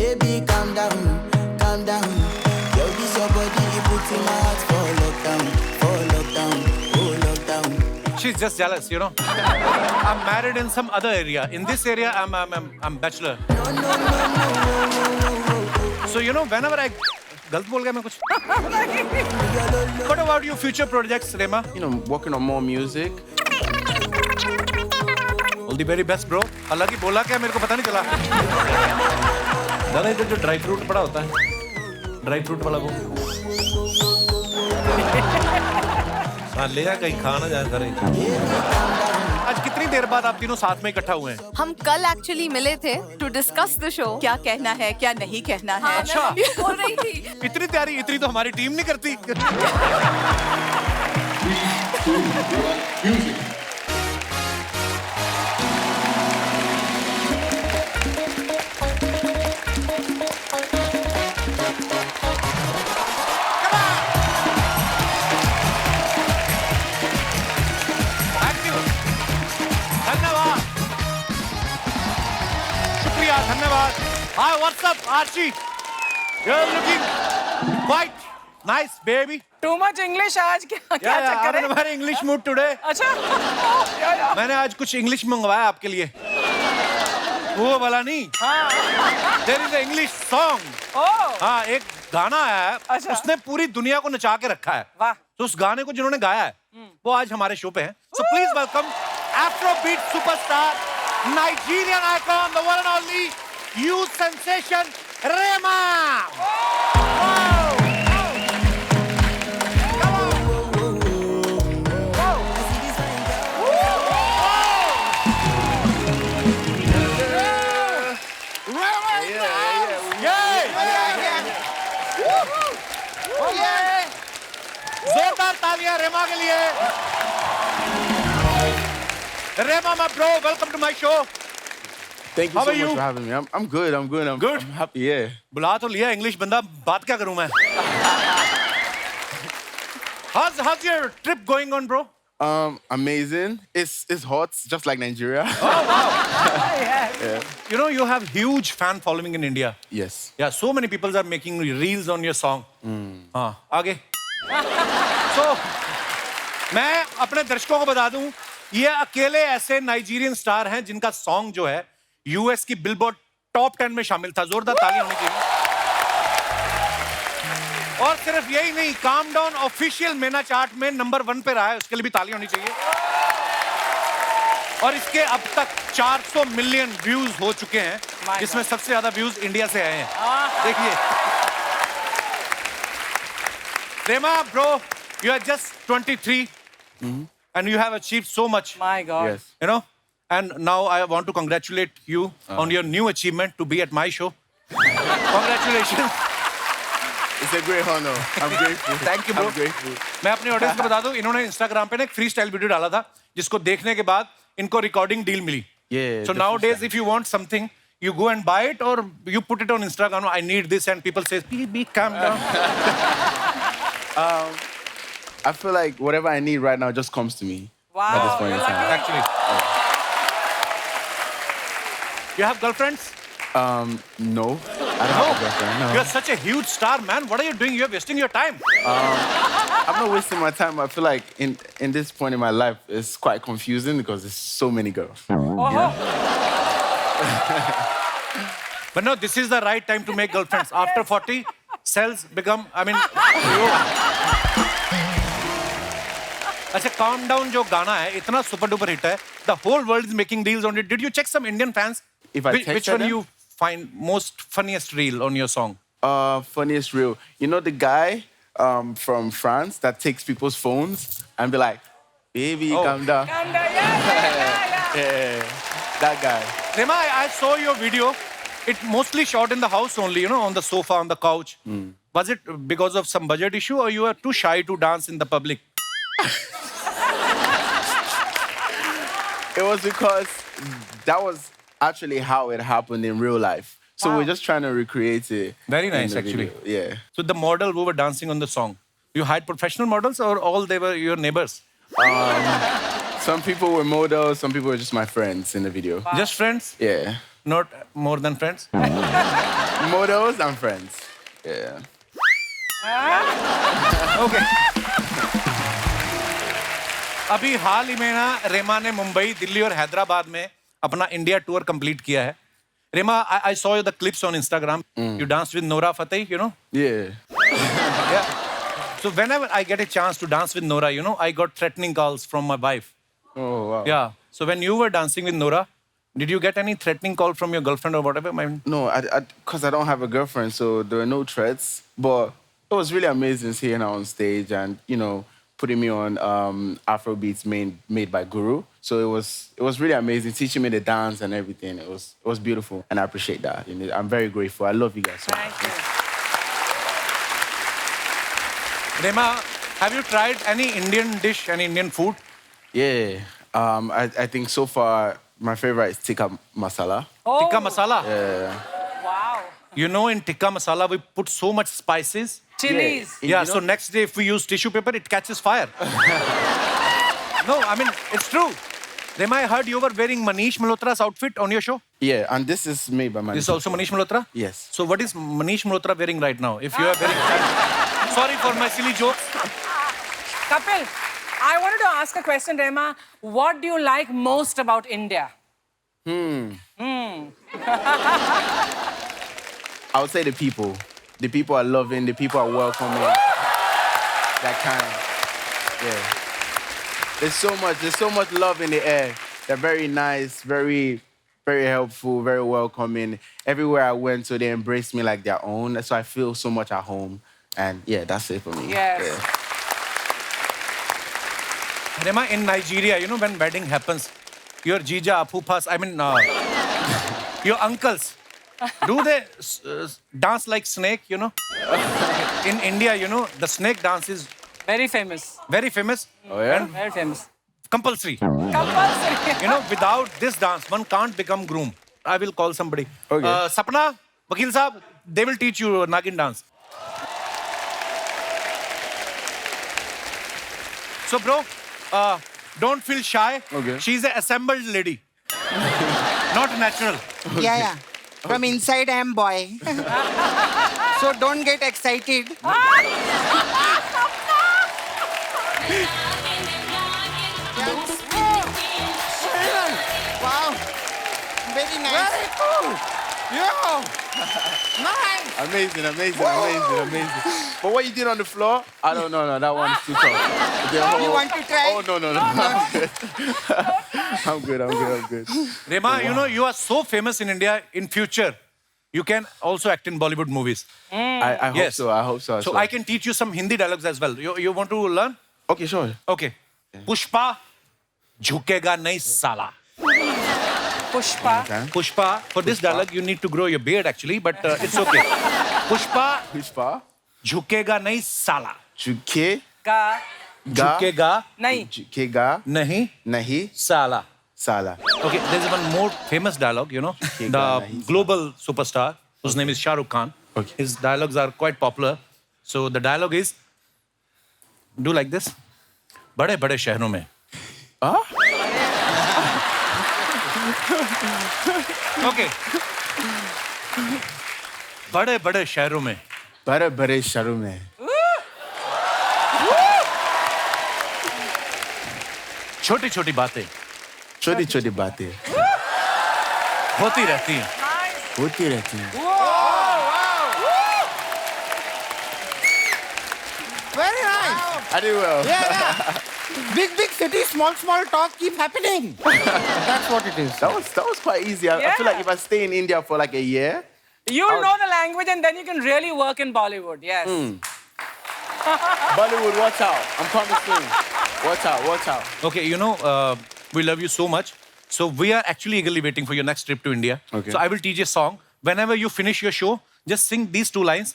Baby, calm down, calm down. Yo, this your body, it puts in my heart for lockdown, oh lockdown. She's just jealous, you know. I'm married in some other area. In this area, I'm bachelor. So you know, whenever I गलत बोल गया मैं कुछ. What about your future projects, Rema? You know, working on more music. All the very best, bro. हालांकि बोला क्या मेरे को पता नहीं चला. दादा इधर जो ड्राई फ्रूट पड़ा होता है, ड्राई फ्रूट वाला वो. हाँ ले जा कहीं खा ना जाए सारे. आज कितनी देर बाद आप तीनों साथ में इकट्ठा हुए हैं? हम कल एक्चुअली मिले थे टू डिस्कस द शो. क्या कहना है क्या नहीं कहना है. अच्छा. बोल रही थी. इतनी तैयारी इतनी तो हमारी टीम नहीं करती. धन्यवाद. Hi, what's up, Archie? You're looking quite nice, baby. Too much English आज क्या क्या चक्कर है? I'm in a very English mood today. अच्छा. मैंने आज कुछ इंग्लिश मंगवाया आपके लिए. वो वाला नहीं. There is an English song. हाँ, एक गाना है. अच्छा. उसने पूरी दुनिया को नचा के रखा है. वाह. तो उस गाने को जिन्होंने गाया है, वो आज हमारे शो पे हैं. So please welcome Afrobeat superstar, Nigerian icon, the one and only youth sensation, Rema. जोरदार तालियां रेमा के लिए. Rema, my bro, welcome to my show. Thank you How so are much you? for having me. I'm good. I'm good. Good? I'm happy. Yeah. बुला तो लिया English बंदा, बात क्या करूं मैं? How's your trip going on, bro? Amazing. It's hot, just like Nigeria. Yeah. You know, you have huge fan following in India. Yes. Yeah, so many people are making reels on your song. हाँ, आगे. So, मैं अपने दर्शकों को बता दूं, ये अकेले ऐसे नाइजीरियन स्टार हैं जिनका सॉन्ग जो है यूएस की बिलबोर्ड टॉप 10 में शामिल था. जोरदार तालियां होनी चाहिए. और सिर्फ यही नहीं, काम डाउन ऑफिशियल मेना चार्ट में नंबर 1 पे रहा है, उसके लिए भी तालियां होनी चाहिए. और इसके अब तक 400 मिलियन व्यूज हो चुके हैं, जिसमें सबसे ज्यादा व्यूज इंडिया से आए हैं. देखिए. रेमा bro, you are just 23 and you have achieved so much. My God. Yes. You know, and now I want to congratulate you on your new achievement to be at my show. Congratulations. It's a great honor. I'm grateful. Thank you, bro. I'm grateful. मैं अपने audience को बता दूं, इन्होंने Instagram पे ना एक free style video डाला था, जिसको देखने के बाद इनको recording deal milli. Yeah. So nowadays, if you want something, you go and buy it or you put it on Instagram. I need this, and people say, "Be calm down." I feel like whatever I need right now just comes to me. Wow. At this point in time. Actually, you have girlfriends? No. I don't have a girlfriend. No. You're such a huge star, man. What are you doing? You're wasting your time. I'm not wasting my time. I feel like in this point in my life, it's quite confusing because there's so many girls. But no, this is the right time to make girlfriends. After 40, cells become, अच्छा, Calm Down जो गाना है, इतना super duper hit है. The whole world is making reels on it. Did you check some Indian fans? If I Which texted one them? you find most funniest reel on your song? Funniest reel. You know the guy from France that takes people's phones and be like, baby, calm down. Yeah. That guy. Rema, I saw your video. It mostly shot in the house only, you know, on the sofa, on the couch. Was it because of some budget issue or you were too shy to dance in the public? It was because that was actually how it happened in real life. So we're just trying to recreate it. Very in nice, the actually. video. Yeah. So the model who were dancing on the song, you hired professional models or all they were your neighbors? Some people were models, some people were just my friends in the video. Just friends? Yeah. Not more than friends? More photos and friends. Yeah. Okay अभी हाल ही में ना रेमा ने मुंबई, दिल्ली और हैदराबाद में अपना India tour complete किया है. रेमा, I saw the clips on Instagram. You danced with Nora Fateh, you know? Yeah. Yeah. So whenever I get a chance to dance with Nora, you know, I got threatening calls from my wife. Oh, wow. Yeah. So when you were dancing with Nora, did you get any threatening call from your girlfriend or whatever? No, because I don't have a girlfriend, so there were no threats. But it was really amazing seeing her on stage and, you know, putting me on Afrobeats made by Guru. So it was really amazing, teaching me the dance and everything. It was beautiful, and I appreciate that. You know, I'm very grateful. I love you guys so much. Thank you. Rema, have you tried any Indian dish, any Indian food? Yeah, I think so far my favorite is tikka masala. Oh, Tikka masala. Yeah. wow. You know, in tikka masala, we put so much spices. Chilies. Yeah. Yeah, You so know- next day if we use tissue paper, it catches fire. No, I mean, it's true. Rema, I heard you were wearing Manish Malhotra's outfit on your show. Yeah, and this is made by my. This is also Manish Malhotra? Yes. So what is Manish Malhotra wearing right now? If you are wearing... Sorry for my silly jokes. Kapil, I wanted to ask a question, Rema. What do you like most about India? I would say the people. The people are loving. The people are welcoming. That kind. Yeah. There's so much love in the air. They're very nice, very helpful, very welcoming. Everywhere I went to, they embraced me like their own. So I feel so much at home. And yeah, that's it for me. Yes. Yeah. Rema, in Nigeria, you know, when wedding happens, your jija, apupas, I mean, your uncles, do they dance like snake, you know? In India, you know, the snake dance is Very famous. very famous. Oh, yeah? And Very famous. compulsory. Compulsory. You know, without this dance, one can't become groom. I will call somebody. Okay. Sapna, Vakil Saab, they will teach you Nagin dance. So, bro, don't feel shy. Okay. She's an assembled lady. Not natural. Yeah. From inside, I am boy. So don't get excited. Wow. Very nice. Very cool. Yeah. Nice. Amazing. But what you did on the floor, I don't know. No, that one's too tough. You want to try? Oh, no. I'm good. Rema, you know, you are so famous in India. In future, you can also act in Bollywood movies. I hope Yes. so. I hope so. So I can teach you some Hindi dialogues as well. You want to learn? Okay, sure. Okay. Pushpa, झुकेगा नहीं साला. Pushpa. Okay. Pushpa, for this dialogue, you need to grow your beard actually, but it's okay. Pushpa, झुकेगा नहीं साला. Juke Ga. ga झुकेगा Nahi. jukega नहीं nahi साला. sala. Okay, there's one more famous dialogue, you know, झुकेगा the नहीं global superstar, whose name is Shah Rukh Khan. Okay. His dialogues are quite popular. So the dialogue is, do like this. बड़े बड़े शहरों में. Okay. बड़े बड़े शहरों में. Bare sharu mein. छोटी छोटी बातें Choti baatein होती रहती हैं. hoti rehti hain. Very nice. I did well. Yeah. Big city, small talk keep happening. That's what it is. That was quite easy. I feel like Yeah. if I stay in India for like a year, You'll know the language and then you can really work in Bollywood. Yes. Bollywood, watch out. I'm coming soon. Watch out. Okay, you know, we love you so much. So we are actually eagerly waiting for your next trip to India. Okay. So I will teach you a song. Whenever you finish your show, just sing these two lines.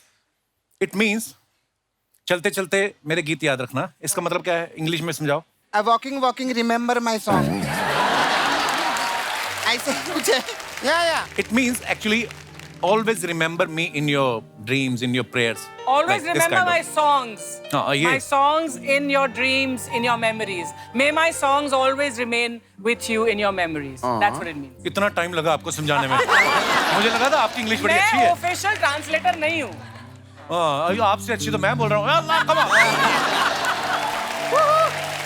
It means, चलते चलते मेरे गीत याद रखना. इसका मतलब क्या है? इंग्लिश में समझाओ. Walking, remember my song. I say, yeah. It means actually, always remember me in your dreams, in your prayers. Always Like this remember kind my of- songs. yeah. My songs in your dreams, in your memories. May my songs always remain with you in your memories. That's what it means. इतना time लगा आपको समझाने में. मुझे लगा था आपकी English बड़ी अच्छी मैं है। ऑफिशियल ट्रांसलेटर नहीं हूँ। अयो आपसे अच्छी तो मैं बोल रहा हूँ। Allah come on.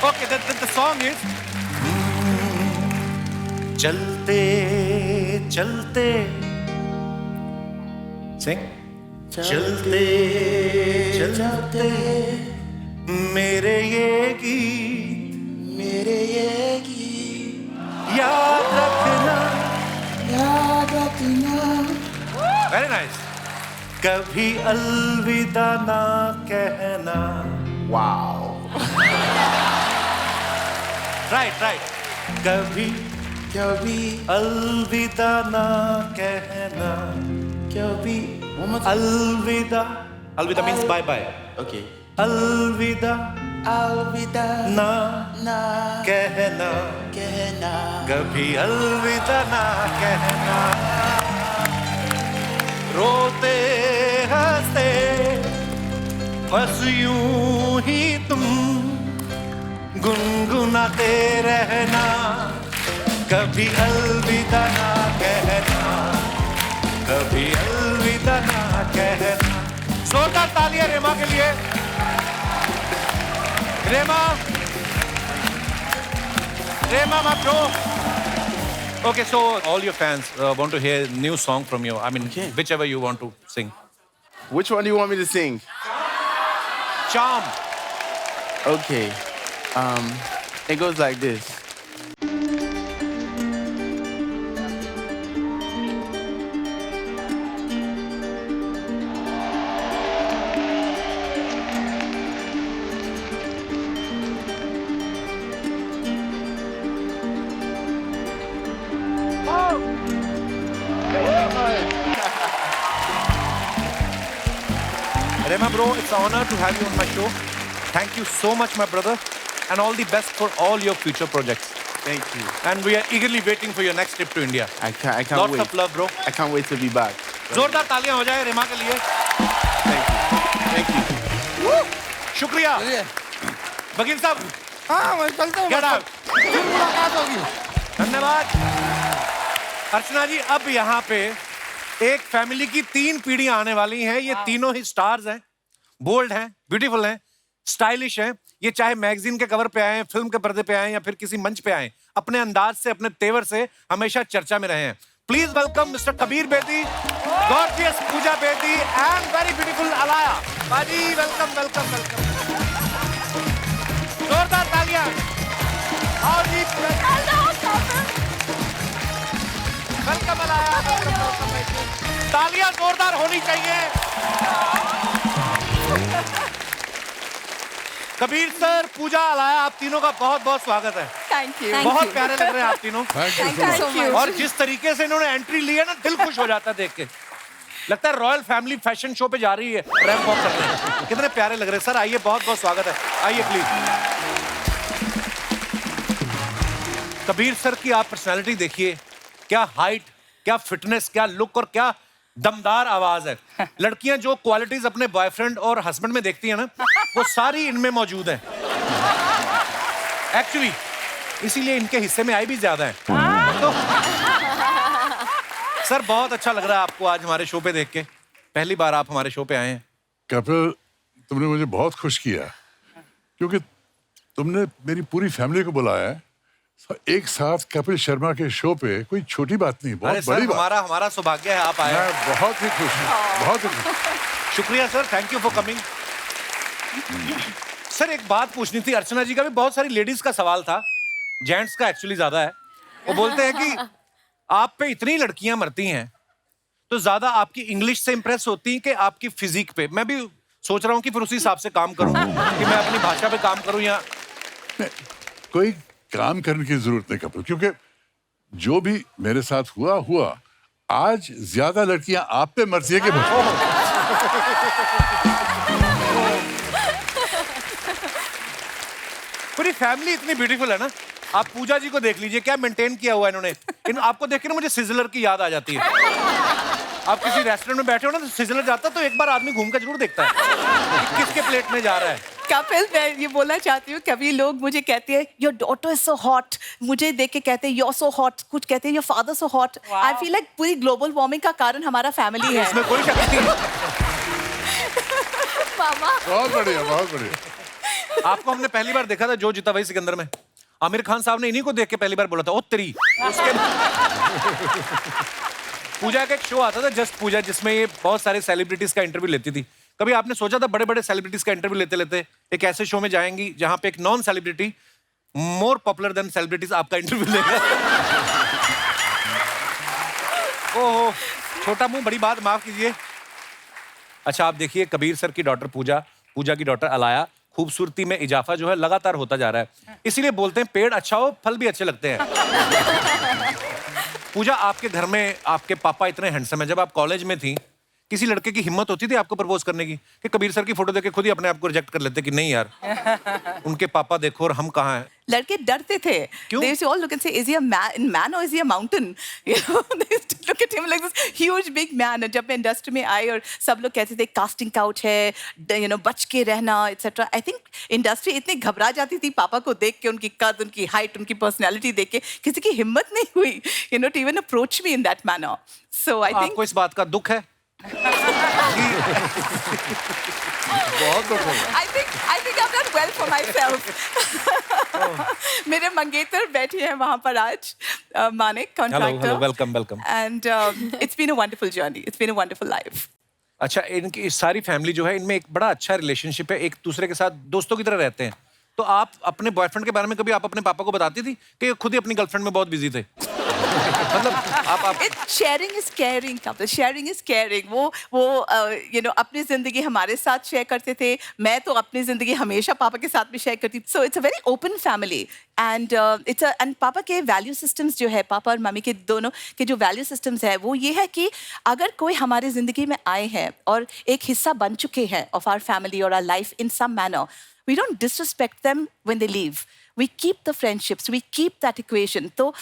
Okay the song is Chalte Chalte सिंग चलते चलते मेरे ये गीत याद रखना वेरी नाइस कभी अलविदा ना कहना Wow. राइट कभी अलविदा ना कहना Kyobi. One more time. अलविदा अलविदा मीन्स बाय बाय Okay. अलविदा Alvida. ना Na. कहना Kehna. कभी अलविदा ना कहना रोते हंसते बस यूं ही तुम गुनगुनाते रहना कभी अलविदा ना कहना कभी अलविदा ना कहना जोरदार तालियां रेमा के लिए रेमा my bro. Okay, so all your fans want to hear new song from you. I mean, whichever you want to sing. Which one do you want me to sing? Charm. Okay. It goes like this. Rema bro, it's an honor to have you on my show. Thank you so much, my brother, and all the best for all your future projects. Thank you. And we are eagerly waiting for your next trip to India. I can't Lots wait. of love, bro. I can't wait to be back. जोरदार तालियां हो जाए रेमा के लिए. Thank you. शुक्रिया. वकील साहब. हाँ मैं चलता हूँ Get out. फिर मुलाकात होगी धन्यवाद. अर्चना जी अब यहाँ पे एक फैमिली की 3 पीढ़ियां आने वाली हैं. ये तीनों ही स्टार्स हैं, बोल्ड हैं, ब्यूटीफुल हैं, स्टाइलिश हैं. ये चाहे मैगजीन के कवर पे आए, फिल्म के पर्दे पे आए या फिर किसी मंच पे आए, अपने अंदाज से, अपने तेवर से हमेशा चर्चा में रहे हैं. Please welcome mister Kabir Bedi, gorgeous Pooja Bedi and very beautiful Alaya. बाजी वेलकम वेलकम वेलकम. जोरदार तालियां. आओ जी. वेलकम अलाया. तालियां जोरदार होनी चाहिए. कबीर सर, पूजा, अलाया, आप तीनों का बहुत बहुत स्वागत है. Thank you. बहुत प्यारे लग रहे हैं आप तीनों. Thank you so much. और जिस तरीके से इन्होंने एंट्री ली है ना, दिल खुश हो जाता है देख के. लगता है रॉयल फैमिली फैशन शो पे जा रही है, रैंप वॉक करते हैं. कितने प्यारे लग रहे हैं सर. आइए, बहुत बहुत स्वागत है. आइए प्लीज. कबीर सर की आप पर्सनालिटी देखिए. क्या हाइट, क्या फिटनेस, क्या लुक और क्या दमदार आवाज है. लड़कियां जो क्वालिटीज अपने बॉयफ्रेंड और हस्बैंड में देखती हैं ना, वो सारी इनमें मौजूद हैं. एक्चुअली इसीलिए इनके हिस्से में आई भी ज्यादा है. तो सर बहुत अच्छा लग रहा है आपको आज हमारे शो पे देख के. पहली बार आप हमारे शो पे आए हैं. कपिल, तुमने मुझे बहुत खुश किया क्योंकि तुमने मेरी पूरी फैमिली को बुलाया है एक साथ कपिल शर्मा के शो पे. कोई छोटी बात नहीं, अरे बहुत सर बड़ी बात. हमारा सौभाग्य है आप आए. मैं बहुत ही खुश हूँ, बहुत ही खुश. शुक्रिया sir, thank you for coming. Sir एक बात पूछनी थी. अर्चना जी का भी बहुत सारी लेडीज का सवाल था, जेंट्स का एक्चुअली ज्यादा है. वो बोलते हैं कि आप पे इतनी लड़कियां मरती हैं तो ज्यादा आपकी इंग्लिश से इंप्रेस होती हैं कि आपकी फिजिक पे. मैं भी सोच रहा हूँ कि फिर उसी हिसाब से काम करूँ कि मैं अपनी भाषा पे काम करूँ या कोई काम करने की जरूरत नहीं कपिल, क्योंकि जो भी मेरे साथ हुआ आज ज्यादा लड़कियां आप पे मरती है कि मुझ पे. पूरी फैमिली इतनी ब्यूटीफुल है ना. आप पूजा जी को देख लीजिए, क्या मेंटेन किया हुआ है इन्होंने. आपको देख के ना मुझे सिजलर की याद आ जाती है. आप किसी रेस्टोरेंट में बैठे हो ना तो सिजलर जाता है तो एक बार आदमी घूम कर जरूर देखता है कि किसके प्लेट में जा रहा है. कपिल, मैं ये बोलना चाहती हूँ, कभी लोग मुझे कहते हैं your daughter is so hot, मुझे देख के कहते हैं योर सो हॉट, कुछ कहते हैं your father so hot. I feel like पूरी ग्लोबल वार्मिंग का कारण हमारा फैमिली है। इसमें कोई शक नहीं। मामा बहुत बढ़िया, बहुत बढ़िया। आपको हमने पहली बार देखा था जो जीता वही सिकंदर में। आमिर खान साहब ने इन्हीं को देख के पहली बार बोला था ओ तेरी। उसके पूजा का एक शो आता था जस्ट पूजा, जिसमें ये बहुत सारे सेलिब्रिटीज का इंटरव्यू लेती थी। कभी आपने सोचा था बड़े बड़े सेलिब्रिटीज का इंटरव्यू लेते लेते एक ऐसे शो में जाएंगी जहां पे एक non celebrity more popular than celebrities आपका इंटरव्यू लेगा? ओहो, छोटा मुंह बड़ी बात, माफ कीजिए। अच्छा, आप देखिए कबीर सर की डॉटर पूजा, पूजा की डॉटर अलाया, खूबसूरती में इजाफा जो है लगातार होता जा रहा है। इसीलिए बोलते हैं पेड़ अच्छा हो फल भी अच्छे लगते हैं। पूजा, आपके घर में आपके पापा इतने हैंडसम हैं, जब आप कॉलेज में थी किसी लड़के की हिम्मत होती थी आपको प्रपोज करने की, कि कबीर सर की फोटो देख के खुद ही अपने आप को रिजेक्ट कर लेते कि नहीं यार उनके पापा देखो और हम कहाँ हैं? लड़के डरते थे। क्यों? They used to all look and say, is he a man or is he a mountain? You know, they used to look at him like this huge big man. और जब मैं इंडस्ट्री में आई और सब लोग कहते थे कास्टिंग काउच है, you know, बच के रहना etc. I think इंडस्ट्री इतनी घबरा जाती थी पापा को देख के, उनकी कद, उनकी हाइट, उनकी पर्सनैलिटी देख के, किसी की हिम्मत नहीं हुई, you know, to even approach me in that manner. So I think आपको इस बात का दुख है? बहुत दुख होगा। I think I've done well for myself. मेरे मंगेतर बैठे हैं वहाँ पर आज, Manik contractor. Hello, welcome, welcome. And it's been a wonderful journey. It's been a wonderful life. अच्छा, इनकी इस सारी फैमिली जो है इनमें एक बड़ा अच्छा रिलेशनशिप है, एक दूसरे के साथ दोस्तों की तरह रहते हैं। तो आप अपने बॉयफ्रेंड के बारे में कभी आप अपने पापा को बताती थी कि खुद ही अपनी गर्लफ्रेंड में बहुत बिजी थे? मतलब आप sharing is caring, Kapil, sharing is caring. वो यू नो अपनी जिंदगी हमारे साथ शेयर करते थे, मैं तो अपनी जिंदगी हमेशा पापा के साथ भी शेयर करती। So it's a very open family and and पापा के वैल्यू सिस्टम्स जो है, पापा और मम्मी के दोनों के जो वैल्यू सिस्टम्स है वो ये है कि अगर कोई हमारी जिंदगी में आए हैं और एक हिस्सा बन चुके हैं ऑफ आवर फैमिली और our life in some manner, we don't disrespect them when they leave. We keep the friendships, we keep that equation. तो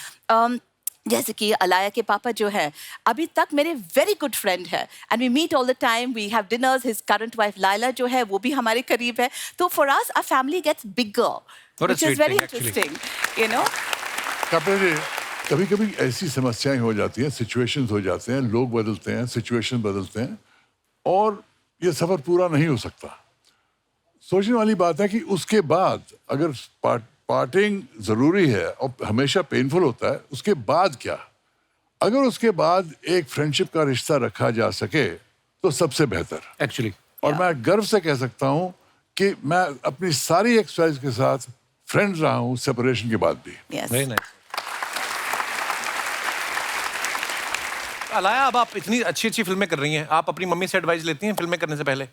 जैसे कि अलाया के पापा जो है अभी तक मेरे वेरी गुड फ्रेंड है and we meet all the time, we have dinners. His current wife Laila जो है वो भी हमारे करीब है। तो for us our family gets bigger, which is very interesting, you know. Kapil ji, कभी कभी ऐसी समस्याएं हो जाती हैं, सिचुएशंस हो जाते हैं, लोग बदलते हैं, सिचुएशन बदलते हैं और ये सफर पूरा नहीं हो सकता। सोचने वाली बात है कि उसके बाद अगर पार्टिंग जरूरी है और हमेशा पेनफुल होता है, उसके बाद क्या? अगर उसके बाद एक फ्रेंडशिप का रिश्ता रखा जा सके तो सबसे बेहतर एक्चुअली। और मैं गर्व से कह सकता हूं कि मैं अपनी सारी एक्स के साथ फ्रेंड रहा हूं सेपरेशन के बाद भी। Very nice. अलाया, अब आप इतनी अच्छी अच्छी फिल्में कर रही हैं, आप अपनी मम्मी से एडवाइस लेती हैं फिल्में करने से पहले?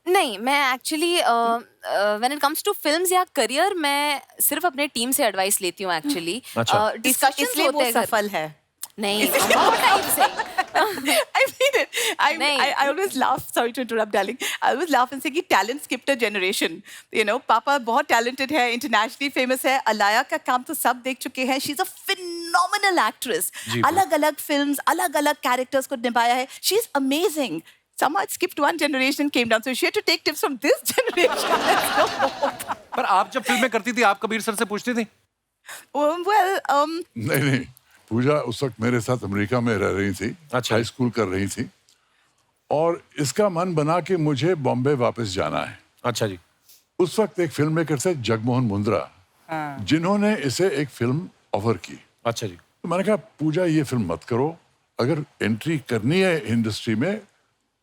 नहीं, मैं actually when it comes to films या करियर, मैं सिर्फ अपने टीम से एडवाइस लेती हूँ एक्चुअली। अच्छा। डिस्कशंस इसलिए होते वो हैं सफल है। नहीं, बहुत टाइम से। I mean it. नहीं। I always laugh. Sorry to interrupt, darling. I always laugh and say कि talent skipped a generation. You know, पापा बहुत talented है, internationally famous है। अलाया का काम तो सब देख चुके हैं। She's a phenomenal actress. अलग-अलग films, अलग-अलग characters को निभाया है। She's amazing. Somehow it skipped one generation, came down. So she had to take tips from this generation. पर आप जब फिल्में करती थी आप कबीर सर से पूछती थी? नहीं, पूजा उस वक्त मेरे साथ अमेरिका में रह रही थी, अच्छा। हाई स्कूल कर रही थी और इसका मन बना कि मुझे बॉम्बे वापस जाना है। अच्छा जी। उस वक्त एक फिल्म मेकर थे जगमोहन मुंद्रा, जिन्होंने इसे एक फिल्म ऑफर की। अच्छा जी। तो मैंने कहा पूजा ये फिल्म मत करो, अगर एंट्री करनी है इंडस्ट्री में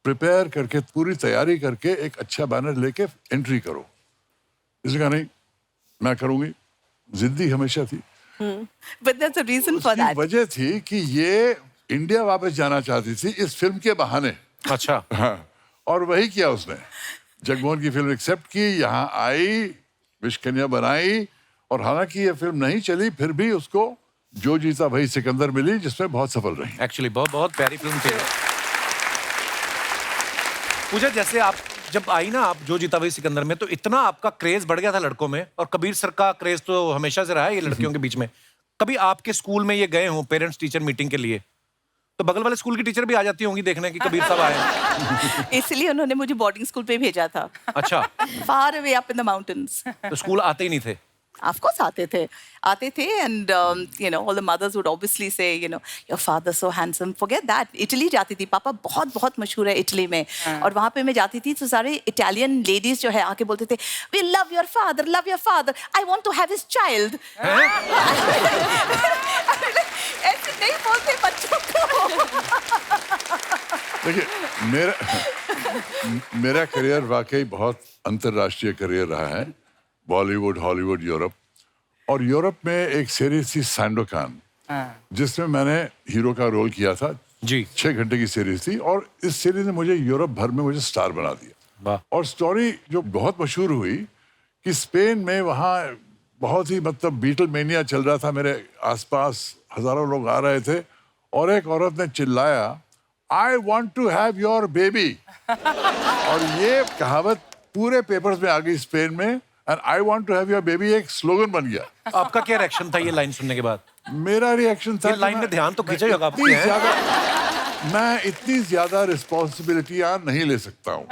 प्रिपेयर करके, पूरी तैयारी करके एक अच्छा बैनर लेके एंट्री करो। इसने कहा नहीं, मैं करूंगी, जिद्दी हमेशा थी। But there's a reason for उसकी that. वजह थी कि ये इंडिया वापस जाना चाहती थी इस फिल्म के बहाने। अच्छा। हाँ, और वही किया उसने। जगमोहन की फिल्म एक्सेप्ट की, यहाँ आई, विश कन्या बनाई और हालांकि ये फिल्म नहीं चली, फिर भी उसको जो जीता वही सिकंदर मिली, जिसमें बहुत सफल रही। एक्चुअली बहुत बहुत प्यारी फिल्म थी। पूजा, जैसे आप जब आई ना आप जो जीता वही सिकंदर में, तो इतना आपका क्रेज बढ़ गया था लड़कों में, और कबीर सर का क्रेज तो हमेशा से रहा है ये लड़कियों के बीच में। कभी आपके स्कूल में ये गए हों पेरेंट्स टीचर मीटिंग के लिए, तो बगल वाले स्कूल की टीचर भी आ जाती होंगी देखने कि कबीर साहब आए हैं। इसलिए उन्होंने मुझे बोर्डिंग स्कूल पे भेजा था, अच्छा, far away up in the mountains. तो स्कूल आते ही नहीं थे। Of course आते थे, and all the mothers would obviously say, your father so handsome. Forget that. Italy जाती थी, पापा बहुत बहुत मशहूर है इटली में, और वहाँ पे मैं जाती थी तो सारे इटालियन लेडीज जो है आके बोलते थे, we love your father, I want to have his child. ऐसे नहीं बोलते बच्चों को। देखिए मेरा करियर वाकई बहुत अंतर्राष्ट्रीय करियर रहा है, बॉलीवुड, हॉलीवुड, यूरोप। और यूरोप में एक सीरीज थी सैंडोकान, जिसमें मैंने हीरो का रोल किया था जी। 6 घंटे की सीरीज थी, और इस सीरीज ने मुझे यूरोप भर में मुझे स्टार बना दिया। और स्टोरी जो बहुत मशहूर हुई कि स्पेन में वहाँ बहुत ही मतलब बीटल मेनिया चल रहा था, मेरे आसपास हजारों लोग आ रहे थे, और एक औरत ने चिल्लाया, I want to have your baby। और ये कहावत पूरे पेपर्स में आ गई स्पेन में, and I want to have your baby एक स्लोगन बन गया। आपका क्या रिएक्शन था ये लाइन सुनने के बाद? मेरा रिएक्शन था, ये लाइन ने ध्यान तो खींचा ही होगा आपके। मैं इतनी ज्यादा रिस्पॉन्सिबिलिटियां नहीं ले सकता हूँ।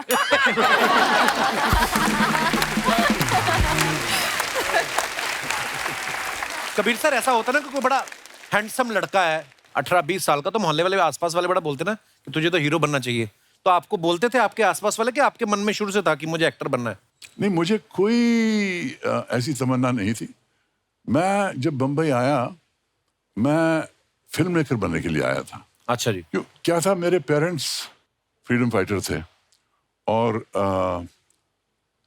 कबीर सर, ऐसा होता ना कि कोई बड़ा हैंडसम लड़का है 18-20 साल का, तो मोहल्ले वाले आसपास वाले बड़ा बोलते ना कि तुझे तो हीरो बनना चाहिए, तो आपको बोलते थे आपके आसपास वाले कि आपके मन में शुरू से था कि मुझे एक्टर बनना है? नहीं, मुझे कोई ऐसी तमन्ना नहीं थी। मैं जब बम्बई आया, मैं फिल्म मेकर बनने के लिए आया था। अच्छा जी। क्यों, क्या था, मेरे पेरेंट्स फ्रीडम फाइटर थे, और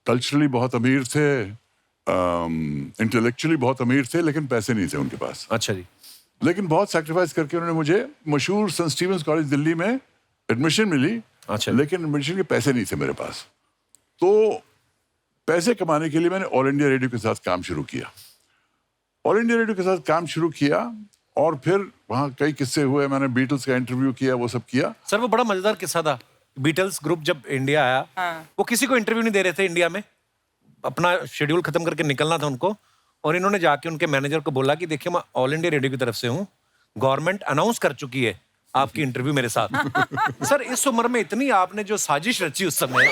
कल्चरली बहुत अमीर थे, इंटेलेक्चुअली बहुत अमीर थे, लेकिन पैसे नहीं थे उनके पास। अच्छा जी। लेकिन बहुत सैक्रिफाइस करके उन्होंने मुझे मशहूर सेंट स्टीवेंस कॉलेज दिल्ली में एडमिशन मिली। अच्छा। लेकिन एडमिशन के पैसे नहीं थे मेरे पास, तो पैसे कमाने के लिए मैंने ऑल इंडिया रेडियो के साथ काम शुरू किया। ऑल इंडिया रेडियो के साथ काम शुरू किया, और फिर वहाँ कई किस्से हुए। मैंने बीटल्स का इंटरव्यू किया, वो सब किया। सर, वो बड़ा मजेदार किस्सा था। बीटल्स ग्रुप जब इंडिया आया, वो किसी को इंटरव्यू नहीं दे रहे थे इंडिया में, अपना शेड्यूल खत्म करके निकलना था उनको, और इन्होंने जाके उनके मैनेजर को बोला कि देखिए, मैं ऑल इंडिया रेडियो की तरफ से हूँ, गवर्नमेंट अनाउंस कर चुकी है आपकी इंटरव्यू मेरे साथ। सर, इस उम्र में इतनी आपने जो साजिश रची उस समय,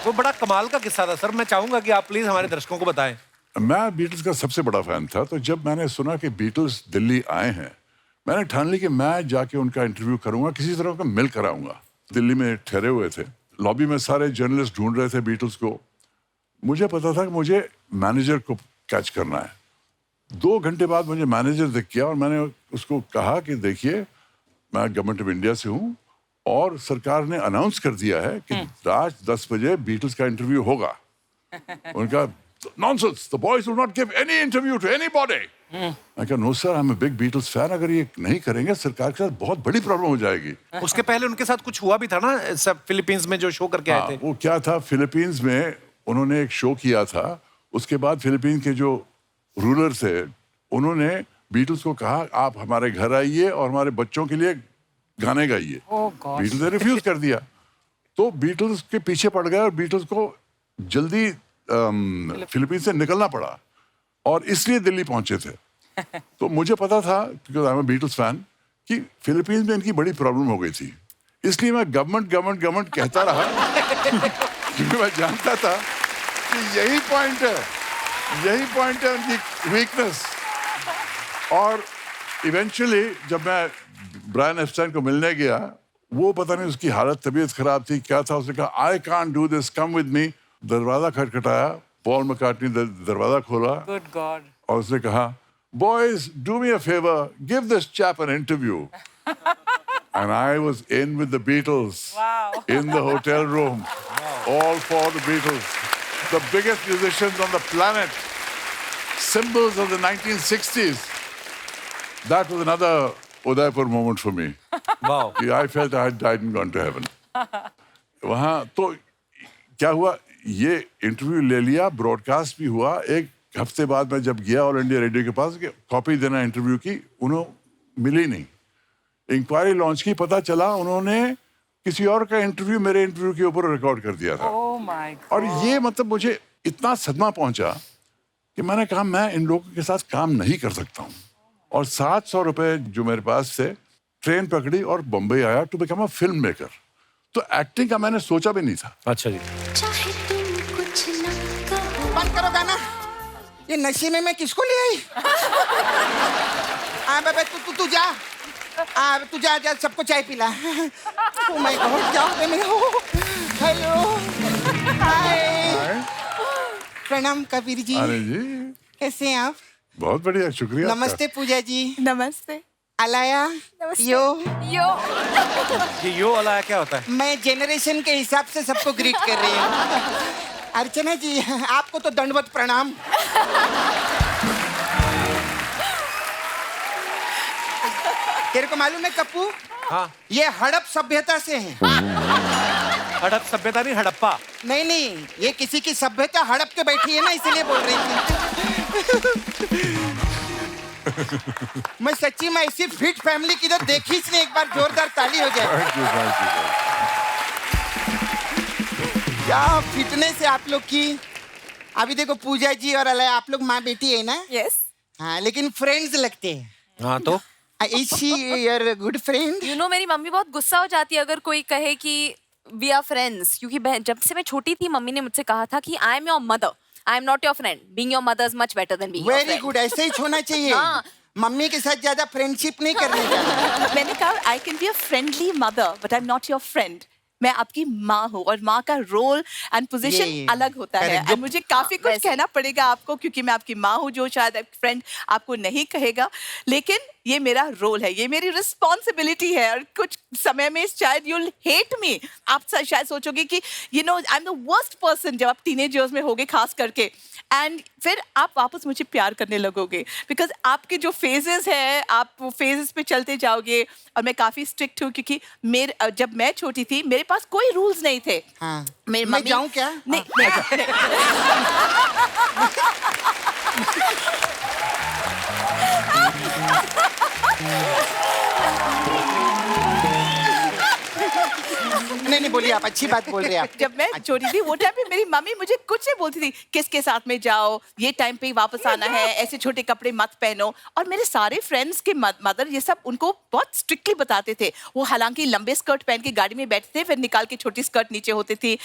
वो बड़ा कमाल का किस्सा था। सर, मैं चाहूंगा कि आप प्लीज हमारे दर्शकों को बताएं। मैं बीटल्स का सबसे बड़ा फैन था, तो जब मैंने सुना कि बीटल्स दिल्ली आए हैं, मैंने ठान ली कि मैं जाके उनका इंटरव्यू करूंगा, किसी तरह का मिल कराऊंगा। दिल्ली में ठहरे हुए थे, लॉबी में सारे जर्नलिस्ट ढूंढ रहे थे बीटल्स को। मुझे पता था कि मुझे मैनेजर को कैच करना है। 2 घंटे बाद मुझे मैनेजर दिख गया, और मैंने उसको कहा कि देखिए, मैं गवर्नमेंट ऑफ इंडिया से हूँ, और सरकार ने अनाउंस कर दिया है कि रात 10 बजे बीटल्स का इंटरव्यू होगा। उनका nonsense, the boys will not give any interview to anybody. मैं कहा, no sir, I am a big Beatles fan, अगर ये नहीं करेंगे सरकार के साथ बहुत बड़ी प्रॉब्लम हो जाएगी। उसके पहले उनके साथ कुछ हुआ भी था ना, सब फिलीपींस में जो शो करके आए थे। वो क्या था, फिलीपींस में उन्होंने एक शो किया था। उसके बाद फिलीपींस के जो रूलर थे, उन्होंने बीटल्स को कहा, आप हमारे घर आइए और हमारे बच्चों के लिए गाने गाइए। बीटल्स ने रिफ्यूज कर दिया, तो बीटल्स के पीछे पड़ गए, और बीटल्स को जल्दी फिलीपींस से निकलना पड़ा, और इसलिए दिल्ली पहुंचे थे। तो मुझे पता था, क्योंकि I am a Beatles fan, कि फिलीपींस में इनकी बड़ी प्रॉब्लम हो गई थी। इसलिए मैं गवर्नमेंट कहता रहा, क्योंकि मैं जानता था कि यही पॉइंट है उनकी वीकनेस। और इवेंचुअली जब मैं ब्रायन एप्स्टाइन को मिलने गया, वो पता नहीं उसकी हालत, तबीयत खराब थी, क्या था, उसने कहा, I can't do this, come with me. दरवाजा खटखटाया, पॉल मैकार्टनी दरवाजा खोला, Good God. और उसने कहा, boys do me a favour, give this chap an interview. And I was in with the Beatles. Wow. In the hotel room. All for the Beatles. The biggest musicians on the planet. Symbols of the 1960s. That was another Udaipur moment for me. Wow. I felt I had died and gone to heaven. वहाँ तो क्या हुआ, ये interview ले लिया, broadcast भी हुआ। एक हफ्ते बाद मैं जब गया ऑल इंडिया रेडियो के पास कि कॉपी देना इंटरव्यू की, उन्होंने मिली नहीं। इंक्वायरी लॉन्च की, पता चला उन्होंने किसी और का इंटरव्यू मेरे इंटरव्यू के ऊपर रिकॉर्ड कर दिया था। Oh my God. और ये मतलब मुझे इतना सदमा पहुंचा कि मैंने कहा, मैं इन लोगों के साथ काम नहीं कर सकता हूँ। और 700 रुपए जो मेरे पास थे, ट्रेन पकड़ी और बम्बई आया to become a film maker. तो एक्टिंग का मैंने सोचा भी नहीं था। अच्छा जी। बंद करो गाना। ये नशे में मैं किसको ले आई? हाँ बाबा तू जा। तू जा सबको चाय पिला। ओ माय गॉड क्या हो गया मेरे? हेलो हाय प्रणाम कबीर जी। अरे जी कैसे हैं आप? बहुत बढ़िया, शुक्रिया आपका। नमस्ते पूजा जी। नमस्ते। अलाया यो ये यो वाला क्या होता है? मैं जेनरेशन के हिसाब से सबको ग्रीट कर रही हूँ। अर्चना जी आपको तो दंडवत प्रणाम। तेरे को मालूम है कप्पू? हाँ। ये हड़प सभ्यता से है। हड़प सभ्यता नहीं, हड़प्पा। नहीं ये किसी की सभ्यता हड़प के बैठी है ना, इसीलिए बोल रही थी। मैं सच्ची में ऐसी फिट फैमिली किधर देखी ही नहीं। एक बार जोरदार ताली हो जाए। Thank you, thank you, thank you. क्या फिटनेस है आप लोग की। अभी देखो पूजा जी और अलाया आप लोग माँ बेटी है ना? Yes. हाँ लेकिन फ्रेंड्स लगते हैं। हाँ तो Is she your good friend? You know मेरी मम्मी बहुत गुस्सा हो जाती है अगर कोई कहे कि वी आर फ्रेंड्स, क्योंकि जब से मैं छोटी थी मम्मी ने मुझसे कहा था कि I am your mother, I am not your friend, being your mother is much better than being your very friend. Good, ऐसे ही होना चाहिए। हाँ। मम्मी के साथ ज्यादा फ्रेंडशिप नहीं करने का। मैंने कहा I can be a friendly mother but I am not your friend. मैं आपकी माँ हूँ और माँ का रोल एंड पोजीशन ये। अलग होता है। Correct. एंड मुझे काफी कुछ वैसे। कहना पड़ेगा आपको क्योंकि मैं आपकी माँ हूँ, जो शायद फ्रेंड आपको नहीं कहेगा, लेकिन ये मेरा रोल है, ये मेरी रिस्पॉन्सिबिलिटी है। और कुछ समय में शायद यूल हेट मी, आप शायद सोचोगे कि you know I am the worst person जब आप टीनेजर्स में होगे खास करके, एंड फिर आप वापस मुझे प्यार करने लगोगे बिकॉज आपके जो फेजेस है आप वो फेजेस पे चलते जाओगे। और मैं काफी स्ट्रिक्ट हूँ क्योंकि जब मैं छोटी थी मेरे पास कोई रूल्स नहीं थे। हाँ। मेरी मैं मम्मी- जाऊँ क्या? नहीं, नहीं। नहीं बोलिए, आप अच्छी बात बोल रहे हैं आप। जब मैं छोटी थी वो टाइम पे मेरी मम्मी मुझे कुछ नहीं बोलती थी, किसके साथ में जाओ, ये टाइम पे ही वापस आना है, ऐसे छोटे कपड़े मत पहनो। और मेरे सारे फ्रेंड्स के मदर ये सब उनको बहुत स्ट्रिक्टली बताते थे। वो हालांकि लंबे स्कर्ट पहन के गाड़ी में बैठते थे, फिर निकाल के छोटी स्कर्ट नीचे होती थी।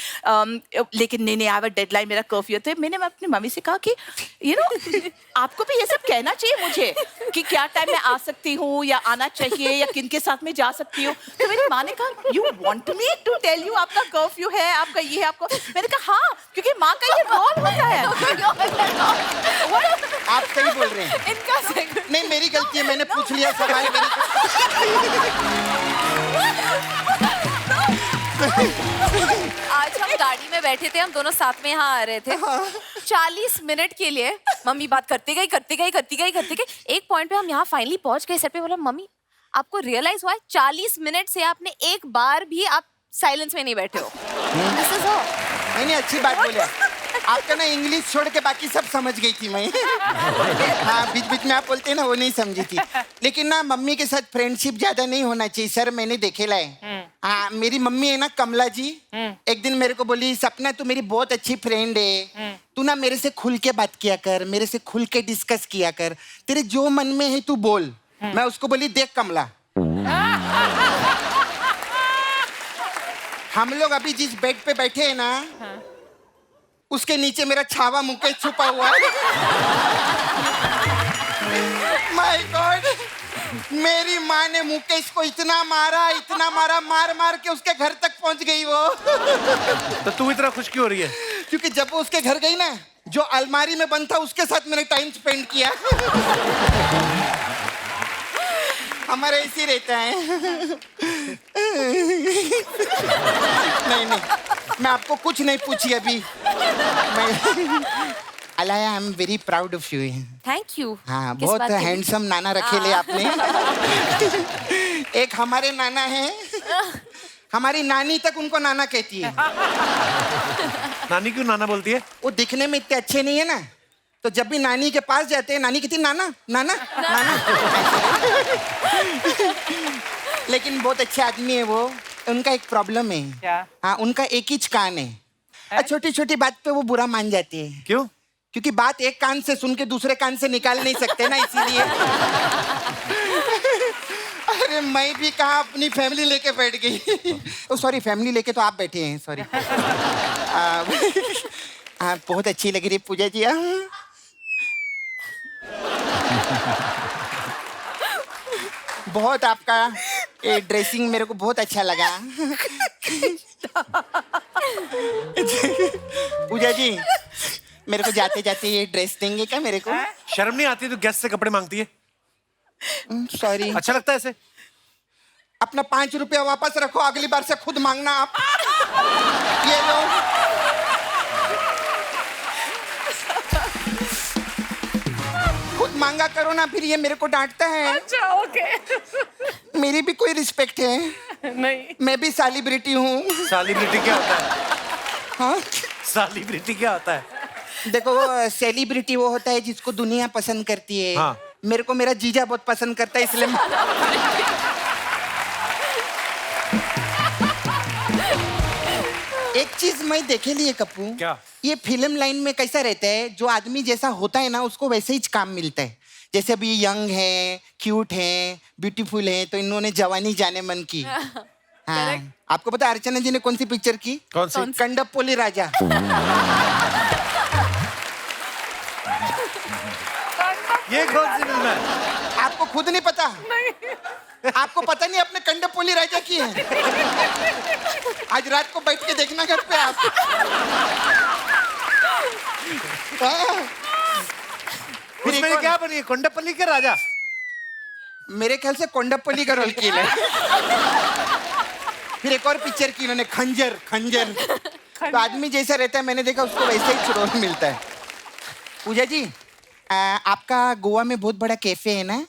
लेकिन नहीं आई डेडलाइन, मेरा कर्फ्यू थे। मैंने अपनी मम्मी से कहा कि यू नो आपको भी ये सब कहना चाहिए मुझे कि क्या टाइम में आ सकती हूँ या आना चाहिए या किन के साथ में जा सकती हूँ। तो मेरी माँ ने कहा you want me to tell you आपका कर्फ्यू है, आपका ये है, आपको। मैंने कहा हाँ, क्योंकि माँ का ये रोल होता है। आप सही बोल रहे हैं। इनका नहीं मेरी गलती है, मैंने पूछ लिया सवाल। आज हम गाड़ी में बैठे थे, हम दोनों साथ में यहाँ आ रहे थे। 40 मिनट के लिए मम्मी बात करती गई। एक पॉइंट पे हम यहाँ फाइनली पहुंच गए। सर पे बोला मम्मी आपको रियलाइज हुआ है 40 मिनट से आपने एक बार भी आप साइलेंस में नहीं बैठे हो। This is all. नहीं अच्छी बात बोले। आपका ना इंग्लिश छोड़ के बाकी सब समझ गई थी मैं। हाँ बीच बीच में आप बोलते हैं ना वो नहीं समझी थी। लेकिन ना मम्मी के साथ फ्रेंडशिप ज्यादा नहीं होना चाहिए सर, मैंने देखेला है। हाँ मेरी मम्मी है ना कमला जी, एक दिन मेरे को बोली सपना तू मेरी बहुत अच्छी फ्रेंड है, तू ना मेरे से खुल के बात किया कर, मेरे से खुल के डिस्कस किया कर, तेरे जो मन में है तू बोल। मैं उसको बोली देख कमला, हम लोग अभी जिस बेड पे बैठे हैं ना उसके नीचे मेरा छावा मुकेश छुपा हुआ है। माय गॉड, मेरी माँ ने मुकेश को इतना मारा, मार के उसके घर तक पहुंच गई वो। तो तू इतना खुश क्यों हो रही है? क्योंकि जब वो उसके घर गई ना, जो अलमारी में बंद था उसके साथ मैंने टाइम स्पेंड किया। हमारा ऐसे रहता है। नहीं मैं आपको कुछ नहीं पूछी अभी। Alaya I am very proud of you. Thank you. हाँ बहुत हैंडसम नाना रखे ले आपने। एक हमारे नाना है, हमारी नानी तक उनको नाना कहती है। नानी क्यों नाना बोलती है? वो दिखने में इतने अच्छे नहीं है ना, तो जब भी नानी के पास जाते हैं नानी कहती नाना नाना नाना। लेकिन बहुत अच्छे आदमी है वो। उनका एक प्रॉब्लम है। क्या? हाँ उनका एक ही कान है। छोटी छोटी बात पे वो बुरा मान जाते हैं। क्यों? क्योंकि बात एक कान से सुन के दूसरे कान से निकाल नहीं सकते ना, इसीलिए। अरे अरे मैं भी कहा अपनी फैमिली लेके बैठ गई। ओ सॉरी, फैमिली लेके तो आप बैठे हैं, सॉरी। बहुत अच्छी लग रही है पूजा जी। बहुत आपका ये ड्रेसिंग मेरे को बहुत अच्छा लगा। पूजा जी, मेरे को जाते जाते ये ड्रेस देंगे क्या मेरे को? शर्म नहीं आती तो गेस्ट से कपड़े मांगती है? सॉरी। अच्छा लगता है ऐसे? अपना 5 रुपया वापस रखो, अगली बार से खुद मांगना आप। ये लो। खुद मांगा करो ना, फिर ये मेरे को डांटता है। अच्छा, ओके। मेरी भी कोई रिस्पेक्ट है? नहीं। मैं भी सेलिब्रिटी हूँ। सेलिब्रिटी क्या होता है? हाँ? सेलिब्रिटी क्या होता है? देखो, सेलिब्रिटी वो होता है जिसको दुनिया पसंद करती है। हाँ। मेरे को मेरा जीजा बहुत पसंद करता है, इसलिए एक चीज मैं देखे लिए कप्पू। क्या? ये फिल्म लाइन में कैसा रहता है, जो आदमी जैसा होता है ना उसको वैसे ही काम मिलता है। जैसे अभी यंग है, क्यूट है, ब्यूटीफुल है, तो इन्होंने जवानी जाने मन की। हाँ। आपको पता है अर्चना जी ने कौन सी पिक्चर की? कौन सी? कंडपोली राजा। ये कौन सी फिल्म है? आपको खुद नहीं पता? नहीं। आपको पता नहीं आपने कंडपोली राजा की है? आज रात को बैठ के देखना घर पे आप। उसमें ये क्या बनी है? कोंडापल्ली के राजा? मेरे ख्याल से कोंडापल्ली का रोल किया है। फिर एक और पिक्चर की इन्होंने, खंजर। खंजर तो आदमी जैसा रहता है, मैंने देखा उसको वैसे ही रोल मिलता है। पूजा जी, आपका गोवा में बहुत बड़ा कैफे है ना?